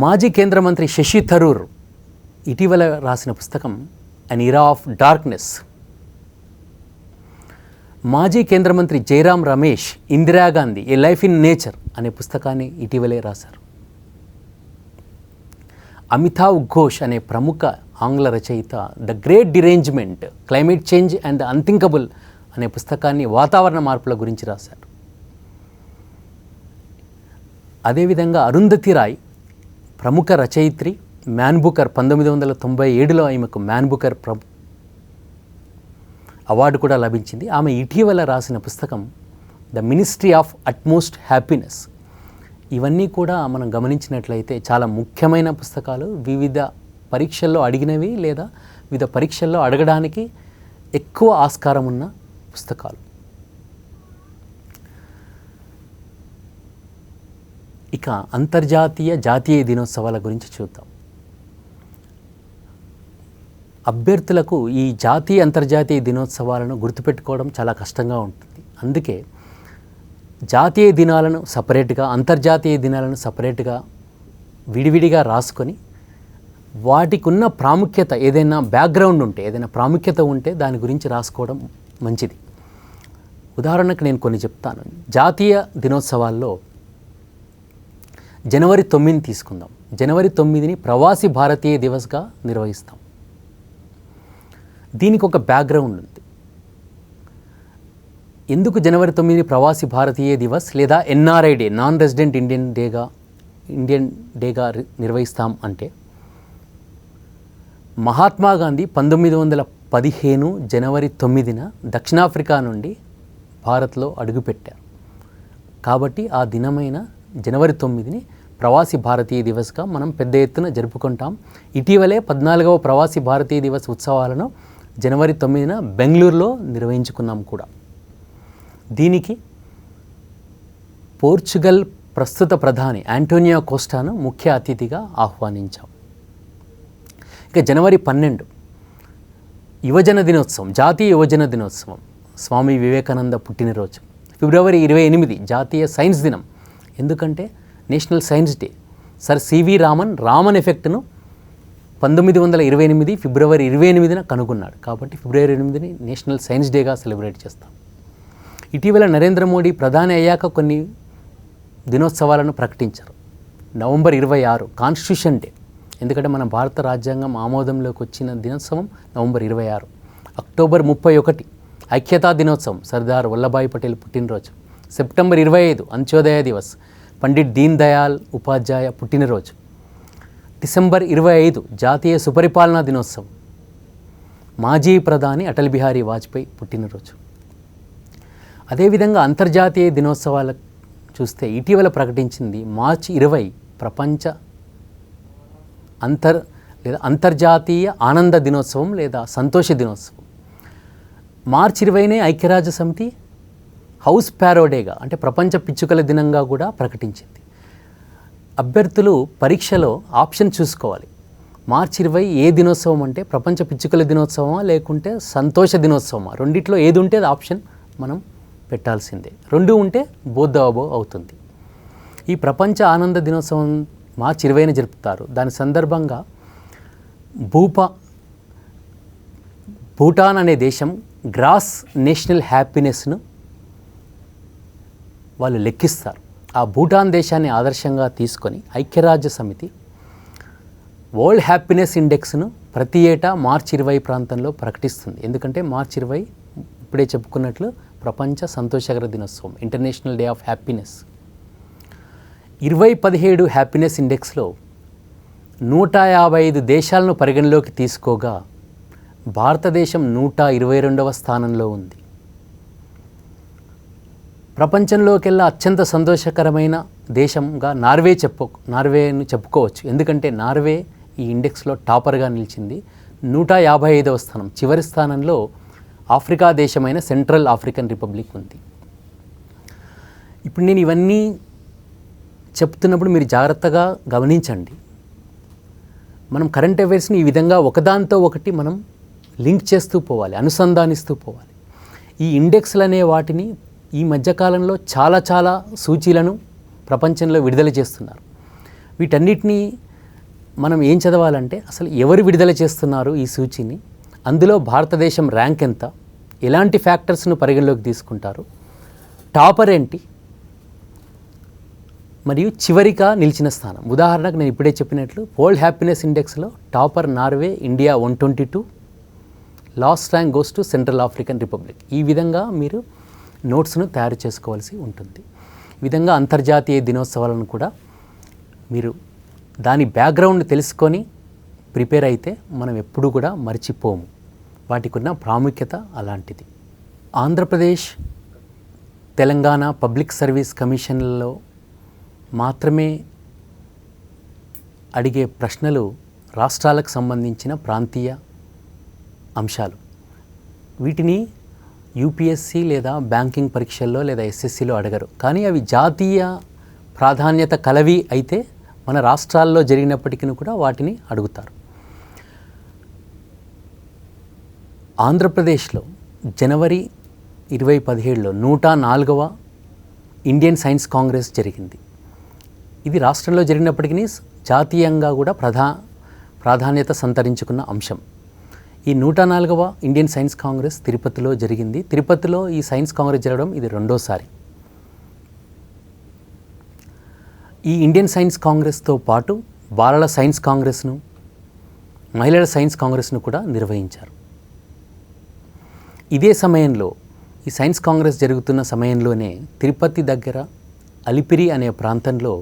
మాజీ కేంద్ర మంత్రి శశి థరూర్ ఇటీవల రాసిన పుస్తకం అన్ ఇరా ఆఫ్ డార్క్నెస్. మాజీ కేంద్ర మంత్రి జయరాం రమేష్ ఇందిరాగాంధీ ఏ లైఫ్ ఇన్ నేచర్ అనే పుస్తకాన్ని ఇటీవలే రాశారు. అమితావ్ ఘోష్ అనే ప్రముఖ ఆంగ్ల రచయిత the great derangement, climate change and the unthinkable అనే పుస్తకాన్ని వాతావరణ మార్పుల గురించి రాశారు. అదేవిధంగా అరుంధతి రాయ్ ప్రముఖ రచయిత్రి, మ్యాన్ బుకర్ 1997లో ఆమెకు మ్యాన్ బుకర్ అవార్డు కూడా లభించింది. ఆమె ఇటీవల రాసిన పుస్తకం the ministry of utmost happiness. ఇవన్నీ కూడా మనం గమనించినట్లయితే చాలా ముఖ్యమైన పుస్తకాలు, వివిధ పరీక్షల్లో అడిగినవి లేదా వివిధ పరీక్షల్లో అడగడానికి ఎక్కువ ఆస్కారం ఉన్న పుస్తకాలు. ఇక అంతర్జాతీయ, జాతీయ దినోత్సవాల గురించి చూద్దాం. అభ్యర్థులకు ఈ జాతీయ, అంతర్జాతీయ దినోత్సవాలను గుర్తుపెట్టుకోవడం చాలా కష్టంగా ఉంటుంది. అందుకే జాతీయ దినాలను సపరేట్గా, అంతర్జాతీయ దినాలను సపరేట్గా విడివిడిగా రాసుకొని వాటికి ఉన్న ప్రాముఖ్యత, ఏదైనా బ్యాక్గ్రౌండ్ ఉంటే, ఏదైనా ప్రాముఖ్యత ఉంటే దాని గురించి రాసుకోవడం మంచిది. ఉదాహరణకు నేను కొన్ని చెప్తాను. జాతీయ దినోత్సవాల్లో జనవరి 9 తీసుకుందాం. జనవరి 9ని ప్రవాసీ భారతీయ దివస్గా నిర్వహిస్తాం. దీనికి ఒక బ్యాక్గ్రౌండ్ ఉంది. ఎందుకు జనవరి 9 ప్రవాసీ భారతీయ దివస్ లేదా NRI day, non resident Indian డేగా నిర్వహిస్తాం అంటే, మహాత్మా గాంధీ 1915 జనవరి 9న దక్షిణాఫ్రికా నుండి భారత్లో అడుగుపెట్టారు. కాబట్టి ఆ దినమైన జనవరి 9ని ప్రవాసీ భారతీయ దివస్గా మనం పెద్ద ఎత్తున జరుపుకుంటాం. ఇటీవలే 14వ ప్రవాసీ భారతీయ దివస్ ఉత్సవాలను జనవరి 9న బెంగళూరులో నిర్వహించుకున్నాం కూడా. దీనికి పోర్చుగల్ ప్రస్తుత ప్రధాని ఆంటోనియో కోస్టాను ముఖ్య అతిథిగా ఆహ్వానించాం. ఇక జనవరి 12 యువజన దినోత్సవం, జాతీయ యువజన దినోత్సవం, స్వామి వివేకానంద పుట్టినరోజు. ఫిబ్రవరి 28 జాతీయ సైన్స్ దినం. ఎందుకంటే National Science Day. Sir C V Raman ఎఫెక్ట్ను 1928 ఫిబ్రవరి 28న కనుగొన్నాడు. కాబట్టి ఫిబ్రవరి 8ని నేషనల్ సైన్స్ డేగా సెలబ్రేట్ చేస్తాం. ఇటీవల నరేంద్ర మోడీ ప్రధాని అయ్యాక కొన్ని దినోత్సవాలను ప్రకటించారు. నవంబర్ 26 కాన్స్టిట్యూషన్ డే, ఎందుకంటే మన భారత రాజ్యాంగం ఆమోదంలోకి వచ్చిన దినోత్సవం నవంబర్ 26. అక్టోబర్ 31 ఐక్యతా దినోత్సవం, సర్దార్ వల్లభాయ్ పటేల్ పుట్టినరోజు. సెప్టెంబర్ 25 అంత్యోదయ దివస్, పండిట్ దీన్ దయాళ్ ఉపాధ్యాయ పుట్టినరోజు. డిసెంబర్ 25 జాతీయ సుపరిపాలనా దినోత్సవం, మాజీ ప్రధాని అటల్ బిహారీ వాజ్పేయి పుట్టినరోజు. అదేవిధంగా అంతర్జాతీయ దినోత్సవాలు చూస్తే ఇటీవల ప్రకటించింది మార్చి 20 ప్రపంచ లేదా అంతర్జాతీయ ఆనంద దినోత్సవం లేదా సంతోష దినోత్సవం. మార్చి 20నే ఐక్యరాజ్య సమితి హౌస్ ప్యారోడేగా అంటే ప్రపంచ పిచ్చుకల దినంగా కూడా ప్రకటించింది. అభ్యర్థులు పరీక్షలో ఆప్షన్ చూసుకోవాలి. మార్చి 20 ఏ దినోత్సవం అంటే ప్రపంచ పిచ్చుకల దినోత్సవమా లేకుంటే సంతోష దినోత్సవమా, రెండిట్లో ఏది ఉంటే అది ఆప్షన్ మనం పెట్టాల్సిందే. రెండు ఉంటే బోత్ అబో అవుతుంది. ఈ ప్రపంచ ఆనంద దినోత్సవం మార్చి 20న జరుపుతారు. దాని సందర్భంగా భూటాన్ అనే దేశం గ్రాస్ నేషనల్ హ్యాపీనెస్ను వాళ్ళు లెక్కిస్తారు. ఆ భూటాన్ దేశాన్ని ఆదర్శంగా తీసుకొని ఐక్యరాజ్య సమితి వరల్డ్ హ్యాపీనెస్ ఇండెక్స్ను ప్రతి ఏటా మార్చి 20 ప్రాంతంలో ప్రకటిస్తుంది. ఎందుకంటే మార్చి 20 ఇప్పుడే చెప్పుకున్నట్లు ప్రపంచ సంతోషకర దినోత్సవం, International Day of Happiness. 2017 happiness ఇండెక్స్లో 155 దేశాలను పరిగణలోకి తీసుకోగా భారతదేశం 122వ స్థానంలో ఉంది. ప్రపంచంలోకెల్లా అత్యంత సంతోషకరమైన దేశంగా నార్వేను చెప్పుకోవచ్చు. ఎందుకంటే నార్వే ఈ ఇండెక్స్లో టాపర్గా నిలిచింది. 155వ స్థానం. చివరి స్థానంలో ఆఫ్రికా దేశమైన సెంట్రల్ ఆఫ్రికన్ రిపబ్లిక్ ఉంది. ఇప్పుడు నేను ఇవన్నీ చెప్తున్నప్పుడు మీరు జాగ్రత్తగా గమనించండి. మనం కరెంట్ అఫైర్స్ని ఈ విధంగా ఒకదాంతో ఒకటి మనం లింక్ చేస్తూ పోవాలి, అనుసంధానిస్తూ పోవాలి. ఈ ఇండెక్స్లు అనే వాటిని ఈ మధ్యకాలంలో చాలా సూచీలను ప్రపంచంలో విడుదల చేస్తున్నారు. వీటన్నిటినీ మనం ఏం చదవాలంటే అసలు ఎవరు విడుదల చేస్తున్నారు ఈ సూచీని, అందులో భారతదేశం ర్యాంక్ ఎంత, ఎలాంటి ఫ్యాక్టర్స్ను పరిగణలోకి తీసుకుంటారు, టాపర్ ఏంటి, మరియు చివరిగా నిలిచిన స్థానం. ఉదాహరణకు నేను ఇప్పుడే చెప్పినట్లు వరల్డ్ హ్యాపీనెస్ ఇండెక్స్లో topper Norway, India 122, last rank goes to Central African Republic. ఈ విధంగా మీరు నోట్స్ను తయారు చేసుకోవాల్సి ఉంటుంది. ఈ విధంగా అంతర్జాతీయ దినోత్సవాలను కూడా మీరు దాని బ్యాక్గ్రౌండ్ తెలుసుకొని ప్రిపేర్ అయితే మనం ఎప్పుడూ కూడా మర్చిపోము. వాటికి ఉన్న ప్రాముఖ్యత అలాంటిది. ఆంధ్రప్రదేశ్, తెలంగాణ పబ్లిక్ సర్వీస్ కమిషన్లలో మాత్రమే అడిగే ప్రశ్నలు రాష్ట్రాలకు సంబంధించిన ప్రాంతీయ అంశాలు. వీటిని యూపీఎస్సీ లేదా బ్యాంకింగ్ పరీక్షల్లో లేదా ఎస్ఎస్సిలో అడగరు. కానీ అవి జాతీయ ప్రాధాన్యత కలవి అయితే మన రాష్ట్రాల్లో జరిగినప్పటికీ కూడా వాటిని అడుగుతారు. ఆంధ్రప్రదేశ్లో జనవరి 2017లో 104వ ఇండియన్ సైన్స్ కాంగ్రెస్ జరిగింది. ఇది రాష్ట్రంలో జరిగినప్పటికీ జాతీయంగా కూడా ప్రాధాన్యత సంతరించుకున్న అంశం. ఈ 104వ ఇండియన్ సైన్స్ కాంగ్రెస్ తిరుపతిలో జరిగింది. తిరుపతిలో ఈ సైన్స్ కాంగ్రెస్ జరగడం ఇది రెండోసారి. ఈ ఇండియన్ సైన్స్ కాంగ్రెస్తో పాటు బాలల సైన్స్ కాంగ్రెస్ను, మహిళల సైన్స్ కాంగ్రెస్ను కూడా నిర్వహించారు. ఇదే సమయంలో ఈ సైన్స్ కాంగ్రెస్ జరుగుతున్న సమయంలోనే తిరుపతి దగ్గర అలిపిరి అనే ప్రాంతంలో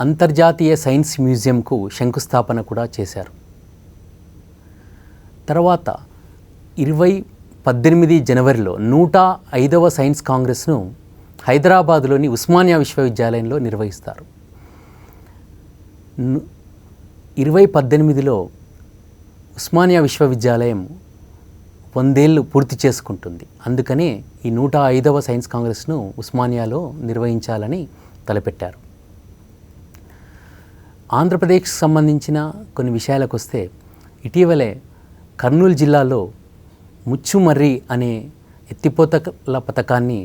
అంతర్జాతీయ సైన్స్ మ్యూజియంకు శంకుస్థాపన కూడా చేశారు. తర్వాత 2018 జనవరిలో 105వ సైన్స్ కాంగ్రెస్ను హైదరాబాదులోని ఉస్మానియా విశ్వవిద్యాలయంలో నిర్వహిస్తారు. 2018లో ఉస్మానియా విశ్వవిద్యాలయం 100 ఏళ్ళు పూర్తి చేసుకుంటుంది. అందుకనే ఈ 105వ సైన్స్ కాంగ్రెస్ను ఉస్మానియాలో నిర్వహించాలని తలపెట్టారు. ఆంధ్రప్రదేశ్కి సంబంధించిన కొన్ని విషయాలకు వస్తే, ఇటీవలే కర్నూలు జిల్లాలో ముచ్చుమర్రి అనే ఎత్తిపోతల పథకాన్ని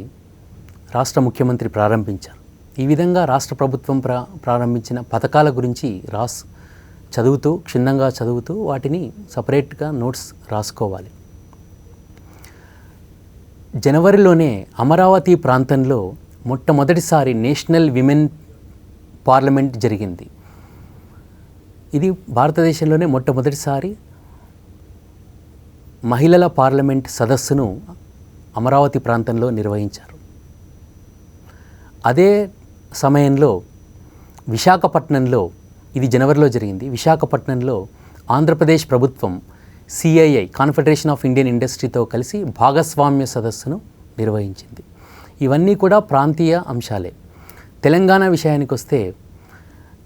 రాష్ట్ర ముఖ్యమంత్రి ప్రారంభించారు. ఈ విధంగా రాష్ట్ర ప్రభుత్వం ప్రారంభించిన పథకాల గురించి క్షుణ్ణంగా చదువుతూ వాటిని సపరేట్గా నోట్స్ రాసుకోవాలి. జనవరిలోనే అమరావతి ప్రాంతంలో మొట్టమొదటిసారి నేషనల్ విమెన్ పార్లమెంట్ జరిగింది. ఇది భారతదేశంలోనే మొట్టమొదటిసారి మహిళల పార్లమెంట్ సదస్సును అమరావతి ప్రాంతంలో నిర్వహించారు. అదే సమయంలో విశాఖపట్నంలో, ఇది జనవరిలో జరిగింది, విశాఖపట్నంలో ఆంధ్రప్రదేశ్ ప్రభుత్వం సిఐఐ కాన్ఫెడరేషన్ ఆఫ్ ఇండియన్ ఇండస్ట్రీతో కలిసి భాగస్వామ్య సదస్సును నిర్వహించింది. ఇవన్నీ కూడా ప్రాంతీయ అంశాలే. తెలంగాణ విషయానికి వస్తే,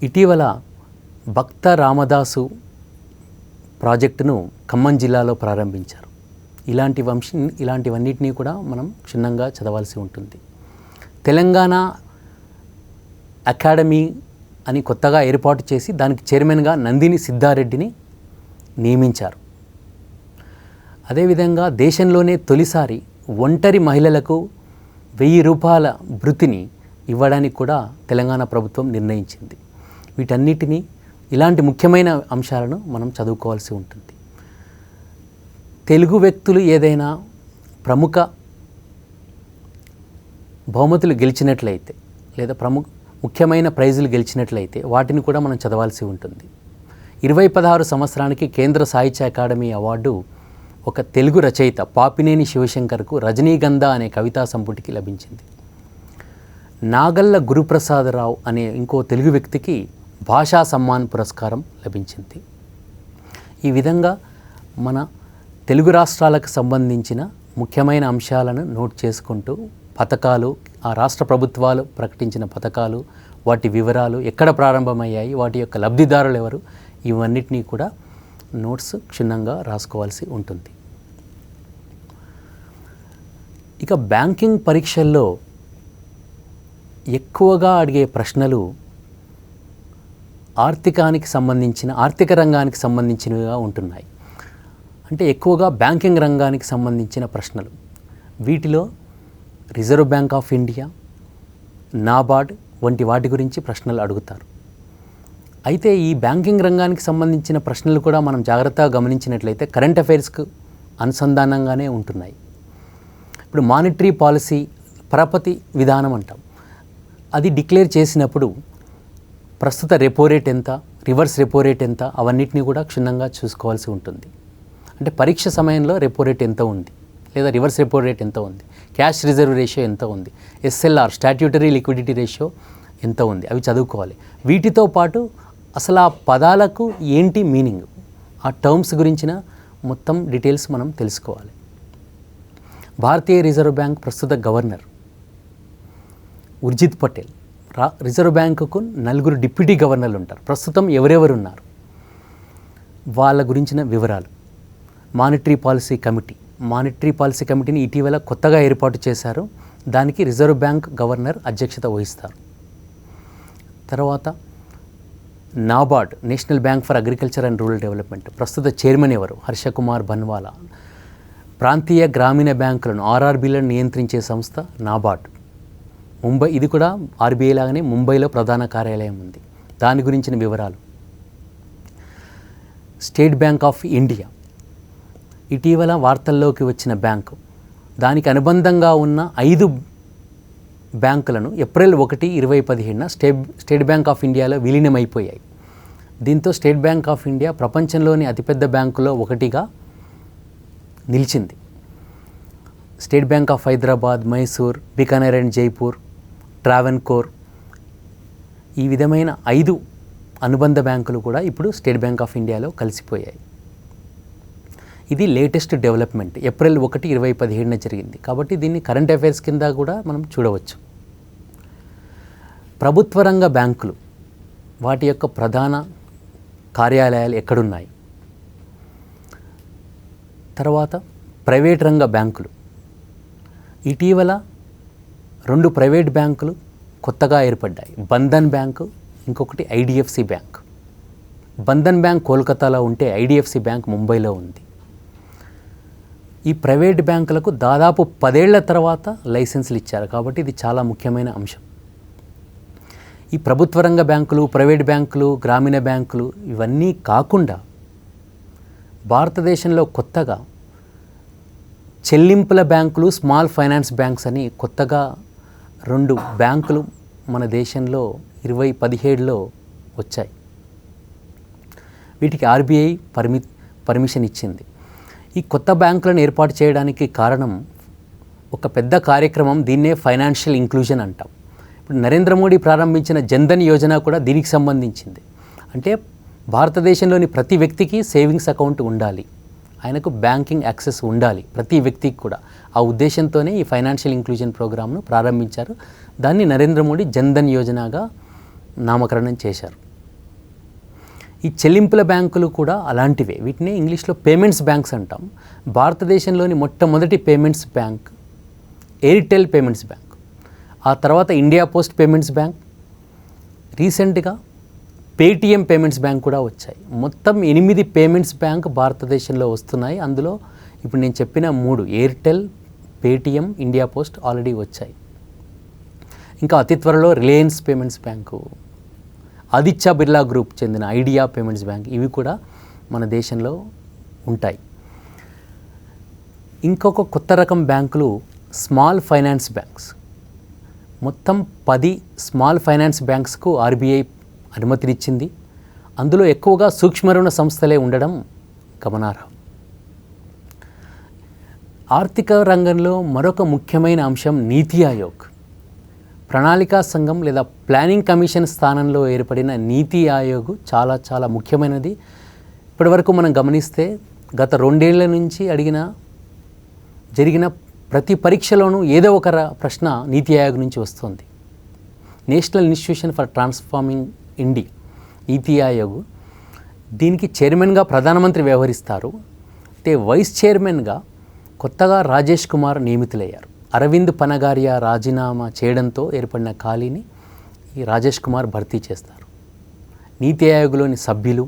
ఇటీవల భక్త రామదాసు ప్రాజెక్టును ఖమ్మం జిల్లాలో ప్రారంభించారు. ఇలాంటివన్నిటినీ కూడా మనం క్షుణ్ణంగా చదవాల్సి ఉంటుంది. తెలంగాణ అకాడమీ అని కొత్తగా ఏర్పాటు చేసి దానికి చైర్మన్గా నందిని సిద్ధారెడ్డిని నియమించారు. అదేవిధంగా దేశంలోనే తొలిసారి ఒంటరి మహిళలకు 1000 రూపాయల భృతిని ఇవ్వడానికి కూడా తెలంగాణ ప్రభుత్వం నిర్ణయించింది. వీటన్నిటినీ ఇలాంటి ముఖ్యమైన అంశాలను మనం చదువుకోవాల్సి ఉంటుంది. తెలుగు వ్యక్తులు ఏదైనా ప్రముఖ బహుమతులు గెలిచినట్లయితే లేదా ముఖ్యమైన ప్రైజులు గెలిచినట్లయితే వాటిని కూడా మనం చదవాల్సి ఉంటుంది. 2016 సంవత్సరానికి కేంద్ర సాహిత్య అకాడమీ అవార్డు ఒక తెలుగు రచయిత పాపినేని శివశంకర్కు రజనీగంధ అనే కవితా సంపుటికి లభించింది. నాగల్ల గురుప్రసాదరావు అనే ఇంకో తెలుగు వ్యక్తికి భాషా సమ్మాన్ పురస్కారం లభించింది. ఈ విధంగా మన తెలుగు రాష్ట్రాలకు సంబంధించిన ముఖ్యమైన అంశాలను నోట్ చేసుకుంటూ పథకాలు, ఆ రాష్ట్ర ప్రభుత్వాలు ప్రకటించిన పథకాలు, వాటి వివరాలు, ఎక్కడ ప్రారంభమయ్యాయి, వాటి యొక్క లబ్ధిదారులు ఎవరు, ఇవన్నిటినీ కూడా నోట్స్ క్షుణ్ణంగా రాసుకోవాల్సి ఉంటుంది. ఇక బ్యాంకింగ్ పరీక్షల్లో ఎక్కువగా అడిగే ప్రశ్నలు ఆర్థిక రంగానికి సంబంధించినవిగా ఉంటున్నాయి. అంటే ఎక్కువగా బ్యాంకింగ్ రంగానికి సంబంధించిన ప్రశ్నలు. వీటిలో reserve bank of India, NABARD వంటి వాటి గురించి ప్రశ్నలు అడుగుతారు. అయితే ఈ బ్యాంకింగ్ రంగానికి సంబంధించిన ప్రశ్నలు కూడా మనం జాగ్రత్తగా గమనించినట్లయితే కరెంట్ అఫైర్స్కు అనుసంధానంగానే ఉంటున్నాయి. ఇప్పుడు మానిటరీ పాలసీ, పరపతి విధానం అంటాం. అది డిక్లేర్ చేసినప్పుడు ప్రస్తుత రెపో రేట్ ఎంత, రివర్స్ రెపో రేట్ ఎంత, అవన్నిటిని కూడా క్షుణ్ణంగా చూసుకోవాల్సి ఉంటుంది. అంటే పరీక్ష సమయంలో రెపో రేట్ ఎంత ఉంది, లేదా రివర్స్ రెపో రేట్ ఎంత ఉంది, క్యాష్ రిజర్వ్ రేషియో ఎంత ఉంది, SLR స్టాట్యూటరీ లిక్విడిటీ రేషియో ఎంత ఉంది, అవి చదువుకోవాలి. వీటితో పాటు అసలు ఆ పదాలకు ఏంటి మీనింగ్, ఆ టర్మ్స్ గురించిన మొత్తం డీటెయిల్స్ మనం తెలుసుకోవాలి. భారతీయ రిజర్వ్ బ్యాంక్ ప్రస్తుత గవర్నర్ ఉర్జిత్ పటేల్. రిజర్వ్ బ్యాంకుకు 4 డిప్యూటీ గవర్నర్లు ఉంటారు. ప్రస్తుతం ఎవరెవరు ఉన్నారు, వాళ్ళ గురించిన వివరాలు. మానిటరీ పాలసీ కమిటీని ఇటీవల కొత్తగా ఏర్పాటు చేశారు. దానికి రిజర్వ్ బ్యాంక్ గవర్నర్ అధ్యక్షత వహిస్తారు. తర్వాత NABARD, national bank for agriculture and rural development, ప్రస్తుత చైర్మన్ ఎవరు, హర్షకుమార్ బన్వాలా. ప్రాంతీయ గ్రామీణ బ్యాంకులను, RRBలను నియంత్రించే సంస్థ నాబార్డ్. ముంబై, ఇది కూడా RBI లాగానే ముంబైలో ప్రధాన కార్యాలయం ఉంది. దాని గురించిన వివరాలు. స్టేట్ బ్యాంక్ ఆఫ్ ఇండియా ఇటీవల వార్తల్లోకి వచ్చిన బ్యాంకు. దానికి అనుబంధంగా ఉన్న 5 బ్యాంకులను ఏప్రిల్ 1, 2017న స్టేట్ బ్యాంక్ ఆఫ్ ఇండియాలో విలీనమైపోయాయి. దీంతో స్టేట్ బ్యాంక్ ఆఫ్ ఇండియా ప్రపంచంలోని అతిపెద్ద బ్యాంకులో ఒకటిగా నిలిచింది. State Bank of Hyderabad, Mysore, Bikaner and Jaipur, Travancore, ఈ విధమైన 5 అనుబంధ బ్యాంకులు కూడా ఇప్పుడు స్టేట్ బ్యాంక్ ఆఫ్ ఇండియాలో కలిసిపోయాయి. ఇది లేటెస్ట్ డెవలప్మెంట్. ఏప్రిల్ 1, 2017న జరిగింది. కాబట్టి దీన్ని కరెంట్ అఫైర్స్ కింద కూడా మనం చూడవచ్చు. ప్రభుత్వ రంగ బ్యాంకులు, వాటి యొక్క ప్రధాన కార్యాలయాలు ఎక్కడున్నాయి. తర్వాత ప్రైవేట్ రంగ బ్యాంకులు. ఇటీవల 2 ప్రైవేట్ బ్యాంకులు కొత్తగా ఏర్పడ్డాయి. బంధన్ బ్యాంకు, ఇంకొకటి IDFC బ్యాంక్. బంధన్ బ్యాంక్ కోల్కతాలో ఉంటే IDFC బ్యాంక్ ముంబైలో ఉంది. ఈ ప్రైవేట్ బ్యాంకులకు దాదాపు 10 ఏళ్ల తర్వాత లైసెన్సులు ఇచ్చారు. కాబట్టి ఇది చాలా ముఖ్యమైన అంశం. ఈ ప్రభుత్వ రంగ బ్యాంకులు, ప్రైవేట్ బ్యాంకులు, గ్రామీణ బ్యాంకులు ఇవన్నీ కాకుండా భారతదేశంలో కొత్తగా చెల్లింపుల బ్యాంకులు, స్మాల్ ఫైనాన్స్ బ్యాంక్స్ అని కొత్తగా 2 బ్యాంకులు మన దేశంలో 2017లో వచ్చాయి. వీటికి RBI పర్మిషన్ ఇచ్చింది. ఈ కొత్త బ్యాంకులను ఏర్పాటు చేయడానికి కారణం ఒక పెద్ద కార్యక్రమం. దీన్నే ఫైనాన్షియల్ ఇంక్లూజన్ అంటాం. ఇప్పుడు నరేంద్ర మోడీ ప్రారంభించిన జన్ధన్ యోజన కూడా దీనికి సంబంధించింది. అంటే భారతదేశంలోని ప్రతి వ్యక్తికి సేవింగ్స్ అకౌంట్ ఉండాలి, ఆయనకు బ్యాంకింగ్ యాక్సెస్ ఉండాలి, ప్రతి వ్యక్తికి కూడా. ఆ ఉద్దేశంతోనే ఈ ఫైనాన్షియల్ ఇంక్లూజన్ ప్రోగ్రామ్ను ప్రారంభించారు. దాన్ని నరేంద్ర మోడీ జన్ధన్ యోజనగా నామకరణం చేశారు. ఈ చెల్లింపుల బ్యాంకులు కూడా అలాంటివే. వీటిని ఇంగ్లీష్లో పేమెంట్స్ బ్యాంక్స్ అంటాం. భారతదేశంలోని మొట్టమొదటి payments bank Airtel payments bank, ఆ తర్వాత ఇండియా పోస్ట్ పేమెంట్స్ బ్యాంక్, రీసెంట్గా పేటిఎం పేమెంట్స్ బ్యాంక్ కూడా వచ్చాయి. మొత్తం 8 పేమెంట్స్ బ్యాంక్ భారతదేశంలో వస్తున్నాయి. అందులో ఇప్పుడు నేను చెప్పిన 3 Airtel, Paytm, India post already వచ్చాయి. ఇంకా అతి త్వరలో Reliance payments bank, Aditya Birla group చెందిన ఐడియా పేమెంట్స్ బ్యాంక్, ఇవి కూడా మన దేశంలో ఉంటాయి. ఇంకొక కొత్త రకం బ్యాంకులు స్మాల్ ఫైనాన్స్ బ్యాంక్స్. మొత్తం 10 స్మాల్ ఫైనాన్స్ బ్యాంక్స్కు ఆర్బీఐ అనుమతినిచ్చింది. అందులో ఎక్కువగా సూక్ష్మ రుణ సంస్థలే ఉండడం గమనార్హం. ఆర్థిక రంగంలో మరొక ముఖ్యమైన అంశం నీతి ఆయోగ్. ప్రణాళికా సంఘం లేదా ప్లానింగ్ కమిషన్ స్థానంలో ఏర్పడిన నీతి ఆయోగ్ చాలా చాలా ముఖ్యమైనది. ఇప్పటివరకు మనం గమనిస్తే గత 2 ఏళ్ల నుంచి జరిగిన ప్రతి పరీక్షలోనూ ఏదో ఒక ప్రశ్న నీతి ఆయోగ్ నుంచి వస్తుంది. National institution for transforming India, నీతి ఆయోగ్, దీనికి చైర్మన్గా ప్రధానమంత్రి వ్యవహరిస్తారు. అయితే వైస్ చైర్మన్గా కొత్తగా రాజేష్ కుమార్ నియమితులయ్యారు. అరవింద్ పనగారియా రాజీనామా చేయడంతో ఏర్పడిన ఖాళీని ఈ రాజేష్ కుమార్ భర్తీ చేస్తారు. నీతి ఆయోగ్లోని సభ్యులు,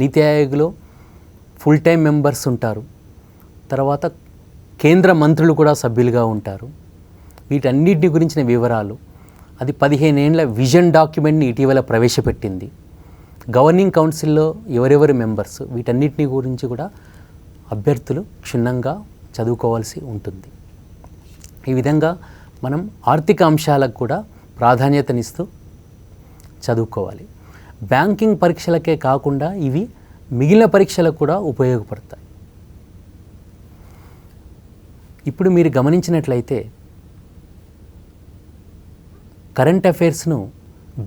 నీతి ఆయోగ్లో ఫుల్ టైం మెంబర్స్ ఉంటారు. తర్వాత కేంద్ర మంత్రులు కూడా సభ్యులుగా ఉంటారు. వీటన్నిటి గురించిన వివరాలు, అది 15 ఏళ్ల విజన్ డాక్యుమెంట్ని ఇటీవల ప్రవేశపెట్టింది. గవర్నింగ్ కౌన్సిల్లో ఎవరెవరు మెంబర్స్, వీటన్నిటిని గురించి కూడా అభ్యర్థులు క్షుణ్ణంగా చదువుకోవాల్సి ఉంటుంది. ఈ విధంగా మనం ఆర్థిక అంశాలకు కూడా ప్రాధాన్యతనిస్తూ చదువుకోవాలి. బ్యాంకింగ్ పరీక్షలకే కాకుండా ఇవి మిగిలిన పరీక్షలకు కూడా ఉపయోగపడతాయి. ఇప్పుడు మీరు గమనించినట్లయితే కరెంట్ అఫైర్స్ను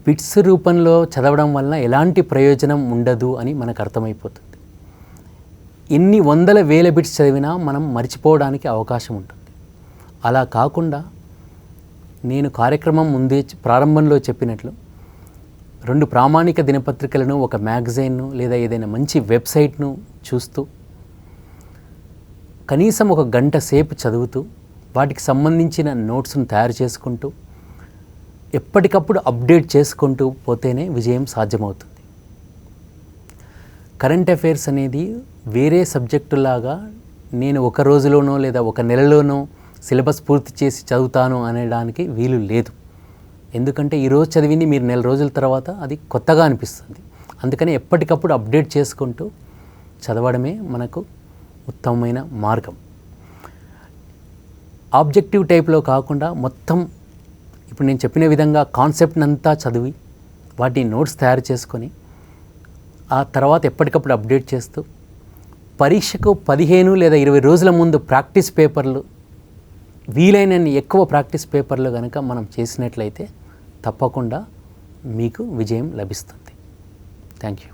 బిట్స్ రూపంలో చదవడం వలన ఎలాంటి ప్రయోజనం ఉండదు అని మనకు అర్థమైపోతుంది. ఎన్ని వందల వేల బిట్స్ చదివినా మనం మర్చిపోవడానికి అవకాశం ఉంటుంది. అలా కాకుండా నేను కార్యక్రమం ముందే ప్రారంభంలో చెప్పినట్లు 2 ప్రామాణిక దినపత్రికలను, ఒక మ్యాగజైన్ను లేదా ఏదైనా మంచి వెబ్సైట్ను చూస్తూ కనీసం 1 గంట సేపు చదువుతూ వాటికి సంబంధించిన నోట్స్ను తయారు చేసుకుంటూ ఎప్పటికప్పుడు అప్డేట్ చేసుకుంటూ పోతేనే విజయం సాధ్యమవుతుంది. కరెంట్ అఫైర్స్ అనేది వేరే సబ్జెక్టులాగా నేను 1 రోజులోనో లేదా 1 నెలలోనో సిలబస్ పూర్తి చేసి చదువుతాను అనడానికి వీలు లేదు. ఎందుకంటే ఈరోజు చదివింది మీరు నెల రోజుల తర్వాత అది కొత్తగా అనిపిస్తుంది. అందుకని ఎప్పటికప్పుడు అప్డేట్ చేసుకుంటూ చదవడమే మనకు ఉత్తమమైన మార్గం. ఆబ్జెక్టివ్ టైప్లో కాకుండా మొత్తం ఇప్పుడు నేను చెప్పిన విధంగా కాన్సెప్ట్ని అంతా చదివి వాటి నోట్స్ తయారు చేసుకొని ఆ తర్వాత ఎప్పటికప్పుడు అప్డేట్ చేస్తూ పరీక్షకు 15 లేదా 20 రోజుల ముందు ప్రాక్టీస్ పేపర్లు, వీలైనన్ని ఎక్కువ ప్రాక్టీస్ పేపర్లు కనుక మనం చేసినట్లయితే తప్పకుండా మీకు విజయం లభిస్తుంది. Thank you.